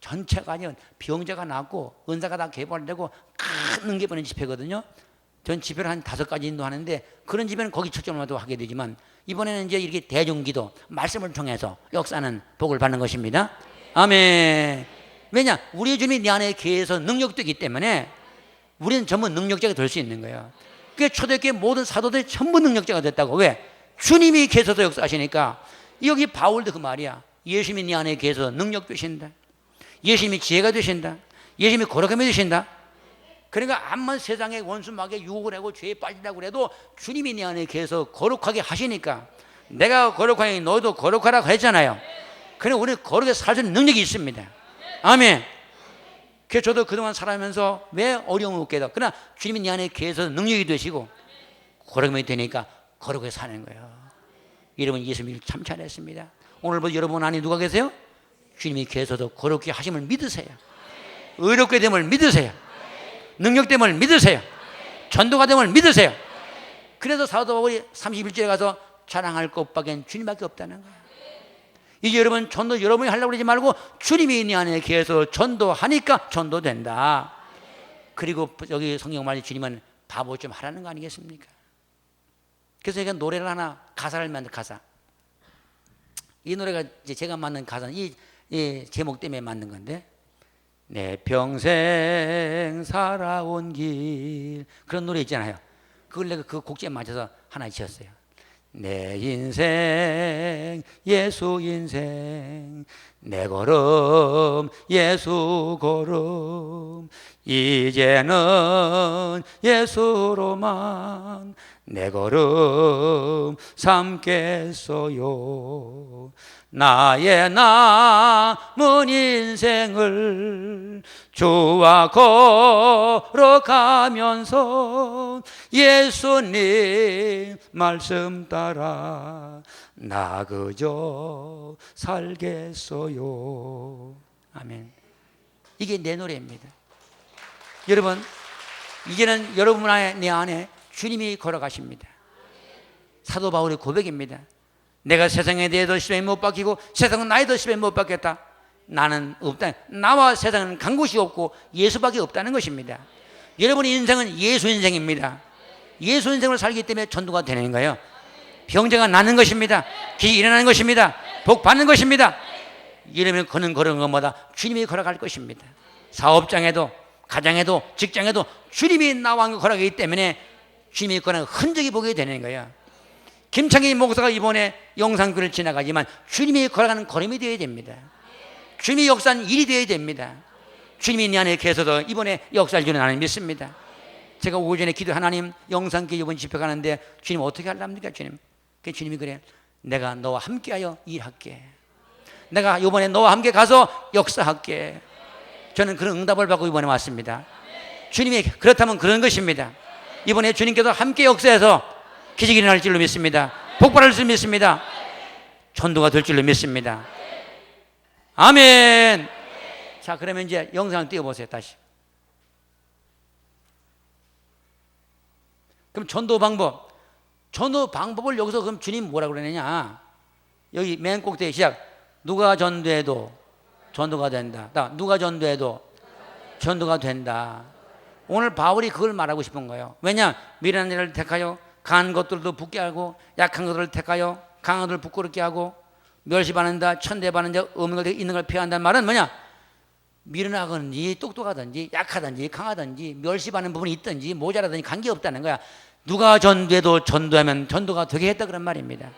전체가 아니라 병자가 나고 은사가 다 개발되고 큰 은혜 보는 집회거든요. 전 집회를 한 5가지 인도하는데 그런 집회는 거기 초점을 하게 되지만 이번에는 이제 이렇게 대중기도 말씀을 통해서 역사하는 복을 받는 것입니다. 아멘. 왜냐? 우리 주님이 내 안에 계셔서 능력도 있기 때문에 우리는 전부 능력자가 될 수 있는 거예요. 그 초대교회 모든 사도들이 전부 능력자가 됐다고. 왜? 주님이 계셔서 역사하시니까. 여기 바울도 그 말이야. 예수님이 네 안에 계셔서 능력 되신다. 예수님이 지혜가 되신다. 예수님이 거룩함이 되신다. 그러니까 암만 세상에 원수막에 유혹을 하고 죄에 빠진다고 해도 주님이 네 안에 계셔서 거룩하게 하시니까 내가 거룩하니 너희도 거룩하라고 했잖아요. 그러니까 우리는 거룩하게 살 수 있는 능력이 있습니다. 아멘. 그래서 저도 그동안 살아가면서 왜 어려움을 없게 해도 그러나 주님이 네 안에 계셔서 능력이 되시고 거룩함이 되니까 거룩하게 사는 거예요. 여러분 예수님을 참 잘했습니다. 오늘부터 여러분 안에 누가 계세요? 주님이 계셔서 거룩하게 하심을 믿으세요. 의롭게 됨을 믿으세요. 능력됨을 믿으세요. 전도가 됨을 믿으세요. 그래서 사도 바울이 31절에 가서 자랑할 것밖엔 주님밖에 없다는 거예요. 이제 여러분 전도 여러분이 하려고 그러지 말고 주님이 네 안에 계셔서 전도하니까 전도된다. 그리고 여기 성경 말이 주님은 바보 좀 하라는 거 아니겠습니까? 그래서 제가 노래를 하나 가사를 만든 가사. 이 노래가 이제 제가 만든 가사는 이 제목 때문에 만든 건데 내 평생 살아온 길 그런 노래 있잖아요. 그걸 내가 그 곡지에 맞춰서 하나 지었어요. 내 인생 예수 인생 내 걸음 예수 걸음 이제는 예수로만 내 걸음 삼겠어요. 나의 남은 인생을 주와 걸어가면서 예수님 말씀 따라 나 그저 살겠어요. 아멘. 이게 내 노래입니다. 여러분, 이제는 여러분 안에, 내 안에 주님이 걸어가십니다. 사도 바울의 고백입니다. 내가 세상에 대해서 시험에 못 박히고 세상은 나에 더 시험에 못 박혔다. 나는 없다. 나와 세상은 간 곳이 없고 예수밖에 없다는 것입니다. 여러분의 인생은 예수 인생입니다. 예수 인생을 살기 때문에 전도가 되는 거예요. 병자가 낫는 것입니다. 기적이 일어나는 것입니다. 복 받는 것입니다. 이러면 그는 걸은 것마다 주님이 걸어갈 것입니다. 사업장에도 가정에도 직장에도 주님이 나와 걸어가기 때문에 주님이 걸어가는 흔적이 보게 되는 거예요. 김창희 목사가 이번에 영상교를 지나가지만 주님이 걸어가는 걸음이 되어야 됩니다. 주님이 역사하는 일이 되어야 됩니다. 주님이 내 안에 계셔서 이번에 역사할 줄은 나는 믿습니다. 제가 오전에 기도 하나님 영상교 이번 집회 가는데 주님 어떻게 하랍니까 주님? 그 주님이 그래 내가 너와 함께하여 일할게. 내가 이번에 너와 함께 가서 역사할게. 저는 그런 응답을 받고 이번에 왔습니다. 주님이 그렇다면 그런 것입니다. 이번에 주님께서 함께 역사해서 기적이 일어날 줄로 믿습니다. 복받을 줄 믿습니다. 전도가 될 줄로 믿습니다. 아멘. 자, 그러면 이제 영상 띄워보세요. 다시. 그럼 전도 방법을 여기서 그럼 주님 뭐라고 그러느냐? 여기 맨 꼭대기 시작. 누가 전도해도 전도가 된다. 누가 전도해도 전도가 된다. 오늘 바울이 그걸 말하고 싶은 거예요. 왜냐? 미련한 일을 택하여 강한 것들도 붙게 하고 약한 것들을 택하여 강한 것들을 부끄럽게 하고 멸시받는다 천대받는다 없는 걸 있는 걸 피한다는 말은 뭐냐? 미련하든지 똑똑하든지 약하든지 강하든지 멸시받는 부분이 있든지 모자라든지 관계없다는 거야. 누가 전도해도 전도하면 전도가 되게 했다 그런 말입니다.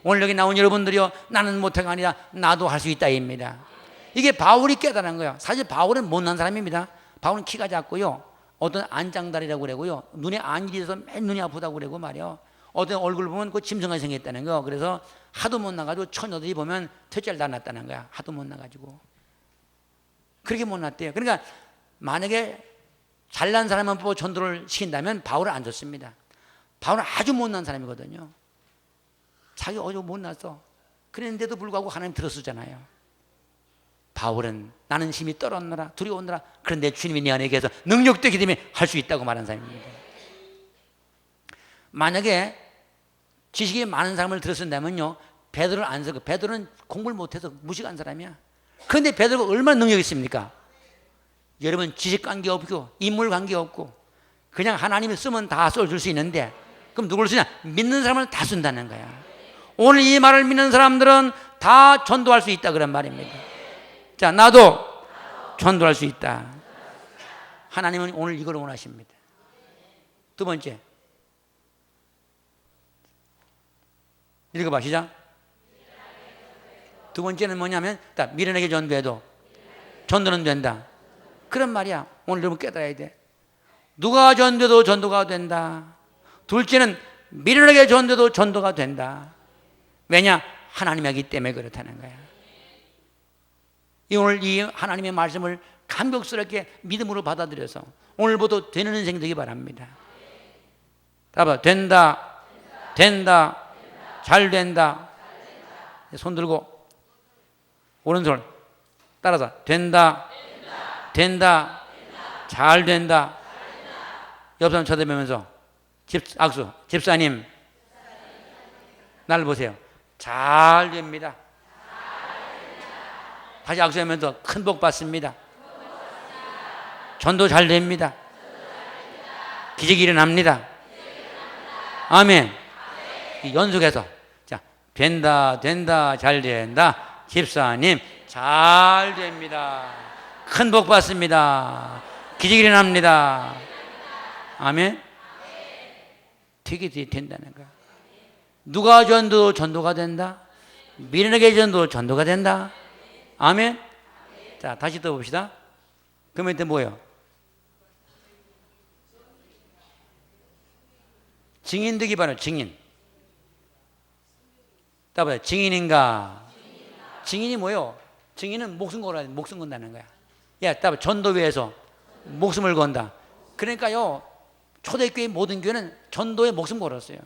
오늘 여기 나온 여러분들이요 나는 못해가 아니라 나도 할 수 있다입니다. 이게 바울이 깨달은 거야. 사실 바울은 못난 사람입니다. 바울은 키가 작고요 어떤 안장다리라고 그러고요 눈에 안일이 있어서 맨 눈이 아프다고 그러고 말이요 어떤 얼굴 보면 그 짐승이 생겼다는 거. 그래서 하도 못 나가지고 처녀들이 보면 퇴짜를 다 났다는 거야. 하도 못 나가지고 그렇게 못 났대요. 그러니까 만약에 잘난 사람만 보고 전도를 시킨다면 바울은 안 좋습니다. 바울은 아주 못난 사람이거든요. 자기 어제 못났어. 그랬는데도 불구하고 하나님 들어쓰잖아요. 바울은 나는 힘이 떨었노라 두려웠노라 그런데 주님이 내 안에 계셔서 능력되기 때문에 할 수 있다고 말한 사람입니다. 만약에 지식이 많은 사람을 들었는다면요 베드로를 안 쓰고 베드로는 공부를 못해서 무식한 사람이야. 그런데 베드로가 얼마나 능력이 있습니까? 여러분 지식 관계 없고 인물 관계 없고 그냥 하나님이 쓰면 다 써줄 수 있는데 그럼 누구를 쓰냐? 믿는 사람을 다 쓴다는 거야. 오늘 이 말을 믿는 사람들은 다 전도할 수 있다 그런 말입니다. 자, 나도 전도할 수 있다. 하나님은 오늘 이걸 원하십니다. 두 번째 읽어봐 시작. 두 번째는 뭐냐면 미련하게 전도해도 전도는 된다 그런 말이야. 오늘 여러분 깨달아야 돼. 누가 전도해도 전도가 된다. 둘째는 미련하게 전도해도 전도가 된다. 왜냐? 하나님이 하기 때문에 그렇다는 거야. 오늘 이 하나님의 말씀을 감격스럽게 믿음으로 받아들여서 오늘부터 되는 인생 되기 바랍니다. 봐봐. 된다. 된다. 잘 된다. 손 들고 오른손 따라서 된다. 된다. 잘 된다. 옆 사람 쳐다보면서 악수. 집사님 나를 보세요. 잘 됩니다. 다시 악수하면서 큰 복 받습니다. 전도 잘 됩니다. 기적이 일어납니다. 아멘. 연속해서 자 된다 된다 잘 된다 집사님 잘 됩니다. 큰 복 받습니다. 기적이 일어납니다. 아멘. 되게 된다는 거야. 누가 전도 전도가 된다. 미련하게 전도 전도가 된다. 아멘. 자, 다시 또 봅시다. 그러면 이때 뭐예요? 증인 되기 바라요. 증인. 따봐요. 증인인가? 증인이 뭐예요? 증인은 목숨 걸어야 돼. 목숨 건다는 거야. 야, 따봐. 전도회에서 목숨을 건다. 그러니까요, 초대교회 모든 교회는 전도에 목숨 걸었어요.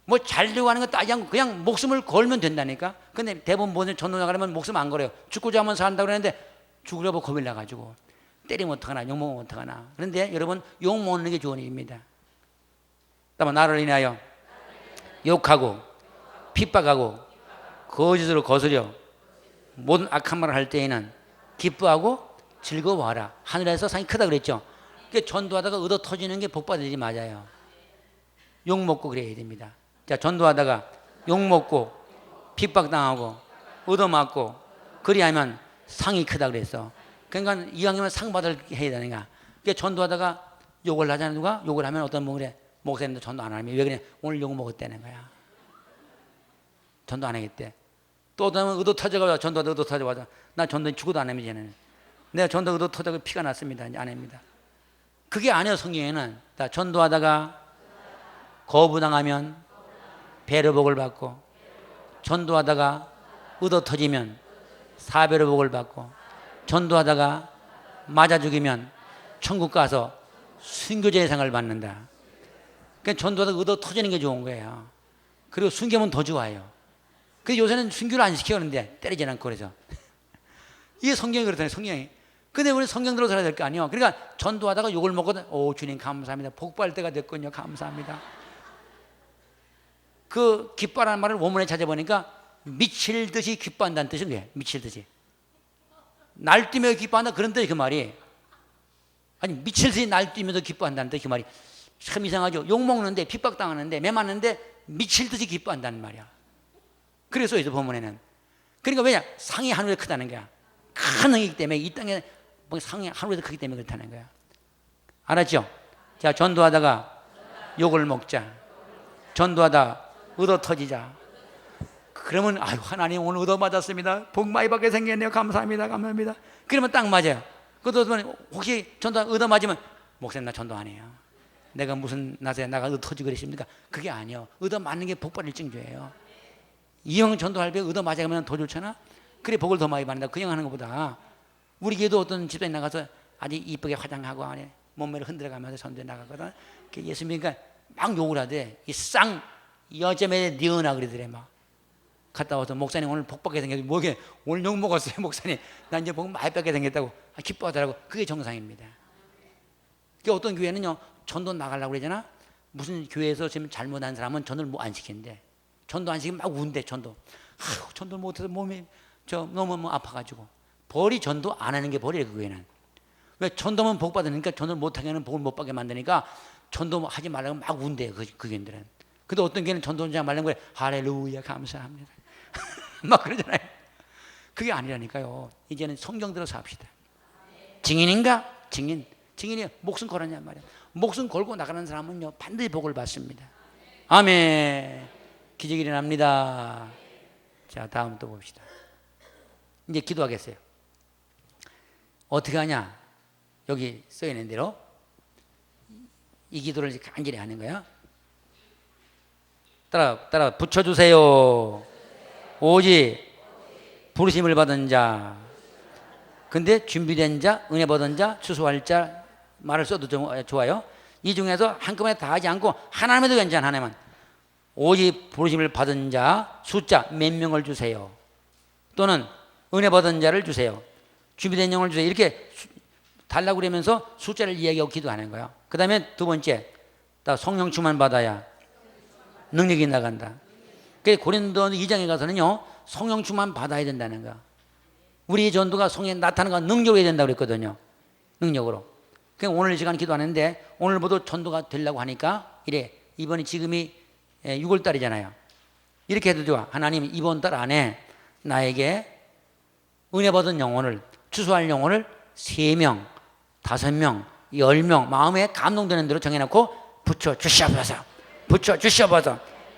뭐 잘 되고 하는 거 따지 않고 그냥 목숨을 걸면 된다니까. 근데 대부분 모든 전도 나가려면 목숨 안 걸어요. 죽고자 하면 산다고 그러는데 죽으려고 겁이 나가지고 때리면 어떡하나, 욕먹으면 어떡하나. 그런데 여러분, 욕먹는 게 좋은 일입니다. 따봐. 나를 인하여 욕하고 핍박하고 거짓으로 거스려 모든 악한 말을 할 때에는 기뻐하고 즐거워하라. 하늘에서 상이 크다 그랬죠. 그러니까 전도하다가 얻어 터지는 게 복받을 일이 맞아요. 욕 먹고 그래야 됩니다. 자, 전도하다가 욕 먹고 핍박당하고 얻어맞고 그리하면 상이 크다 그랬어. 그러니까 이왕이면 상 받을 해야 되는 거야. 그러니까 전도하다가 욕을 하잖아. 누가 욕을 하면 어떤 분 그래, 목사님도 전도 안 하면 왜 그래? 오늘 욕 먹었다는 거야. 전도 안 하겠대. 또 어떤 분 의도 터져가지고 전도하다 의도 터져가지고 나 전도 죽어도 안 합니다. 쟤는. 내가 전도 의도 터져서 피가 났습니다. 이제 안 합니다. 그게 아니야. 성경에는 다 전도하다가 거부당하면 배로 복을 받고, 전도하다가 의도 터지면 사배로 복을 받고, 전도하다가 맞아 죽이면 천국 가서 순교자의 상을 받는다. 그러니까 전도하다가 의도 터지는 게 좋은 거예요. 그리고 순교하면 더 좋아요. 근데 요새는 순교를 안 시키는데 때리지 않고 그래서 이게 성경이 그렇다네. 성경이. 근데 우리 성경대로 살아야 될 거 아니에요. 그러니까 전도하다가 욕을 먹거든. 오, 주님 감사합니다. 복받을 때가 됐군요. 감사합니다. 그 기뻐하라는 말을 원문에 찾아보니까 미칠 듯이 기뻐한다는 뜻이 뭐예요? 미칠 듯이. 날뛰며 기뻐한다 그런 뜻이 그 말이. 아니 미칠 듯이 날뛰면서 기뻐한다는 뜻이 그 말이. 참 이상하죠. 욕 먹는데 핍박당하는데 매 맞는데 미칠 듯이 기뻐한다는 말이야. 그래서 이제 본문에는. 그러니까 왜냐? 상이 하늘에 크다는 거야. 큰 흥이기 때문에 이 땅에 상이 하늘에도 크기 때문에 그렇다는 거야. 알았죠? 자, 전도하다가 욕을 먹자. 전도하다 얻어 터지자. 그러면 아유 하나님 오늘 얻어 맞았습니다. 복 많이 받게 생겼네요. 감사합니다. 감사합니다. 그러면 딱 맞아요. 그것도 혹시 전도 얻어 맞으면 목사님 나 전도 안 해요. 내가 무슨 나서 나가 얻어 터지고 그러십니까? 그게 아니요. 얻어 맞는 게 복 받을 징조예요. 이 형 전도할 때 얻어 맞아가면 더 좋잖아. 그래 복을 더 많이 받는다. 그냥 하는 것보다. 우리 교회도 어떤 집에 나가서 아주 이쁘게 화장하고 안에 몸매를 흔들어가면서 전도에 나가거든. 예수님이니까 막 욕을 하대. 이 쌍 여점에 니은아 그러더래 막. 갔다 와서 목사님 오늘 복 받게 생겼어. 뭐게 오늘 욕 먹었어요 목사님. 나 이제 복 많이 받게 생겼다고 기뻐하더라고. 그게 정상입니다. 그러니까 어떤 교회는요 전도 나가려고 그러잖아. 무슨 교회에서 지금 잘못한 사람은 전도를 안 시킨대. 전도 안 시키면 막 운대 전도. 아유 전도 못해서 몸이 너무 아파가지고. 벌이 전도 안 하는 게 벌이래 그 교회는. 왜 전도면 복 받으니까 전도를 못하게 하는 복을 못 받게 만드니까 전도 하지 말라고 막 운대요 그 교회들은. 근데 어떤 교회는 전도 하지 말라는 거예요. 할렐루야 감사합니다. 막 그러잖아요. 그게 아니라니까요. 이제는 성경대로 삽시다. 증인인가? 증인. 증인이 목숨 걸었냔 말이야. 목숨 걸고 나가는 사람은요 반드시 복을 받습니다. 아멘. 기적이 일어납니다. 자 다음 또 봅시다. 이제 기도하겠어요. 어떻게 하냐? 여기 써있는 대로 이 기도를 이제 간절히 하는 거야. 따라 붙여주세요. 오직 부르심을 받은 자. 근데 준비된 자, 은혜 받은 자, 추수할 자 말을 써도 좋아요. 이 중에서 한꺼번에 다 하지 않고 하나님에도 괜찮아. 하나님은 오직 부르심을 받은 자 숫자 몇 명을 주세요. 또는 은혜 받은 자를 주세요. 준비된 영을 주세요. 이렇게 달라고 그러면서 숫자를 이야기하고 기도하는 거예요. 그 다음에 두 번째 성령 충만 받아야 능력이 나간다. 그래서 고린도 2장에 가서는요 성령 충만 받아야 된다는 거야. 우리 전도가 성령이 나타나는 건 능력으로 해야 된다고 그랬거든요. 능력으로. 그러니까 오늘 이 시간 기도하는데 오늘부터 전도가 되려고 하니까 이래. 이번이 지금이 6월 달이잖아요. 이렇게 해도 좋아. 하나님 이번 달 안에 나에게 은혜 받은 영혼을 추수할 영혼을 3명, 5명, 10명 마음에 감동되는 대로 정해놓고 붙여주셔서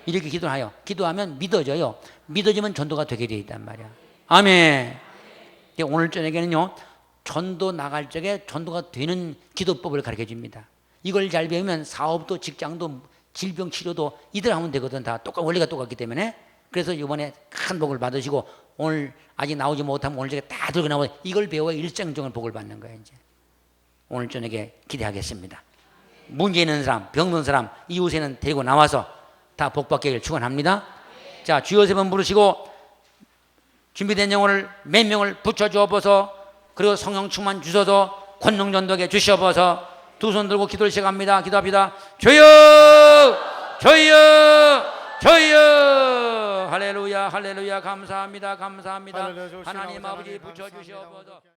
이렇게 기도하여 기도하면 믿어져요. 믿어지면 전도가 되게 되어 있단 말이야. 아멘. 오늘 저녁에는요, 전도 나갈 적에 전도가 되는 기도법을 가르쳐 줍니다. 이걸 잘 배우면 사업도 직장도 질병 치료도 이대로 하면 되거든. 다 원리가 똑같기 때문에. 그래서 이번에 큰 복을 받으시고 오늘 아직 나오지 못하면 오늘 저녁에 다 들고 나와 이걸 배워 일정종을 복을 받는 거예요. 이제 오늘 저녁에 기대하겠습니다. 문제 있는 사람, 병든 사람, 이웃에는 데리고 나와서 다 복 받기를 축원합니다. 자, 주여 세 번 부르시고 준비된 영혼을 몇 명을 붙여주어서 그리고 성령 충만 주셔서 권능 전도하게 주시어서 두 손 들고 기도를 시작합니다. 기도합니다. 주여, 주여, 주여. 할렐루야, 할렐루야. 감사합니다, 감사합니다. 할렐루야, 하나님 좋으신 아버지 하나님 붙여주시어서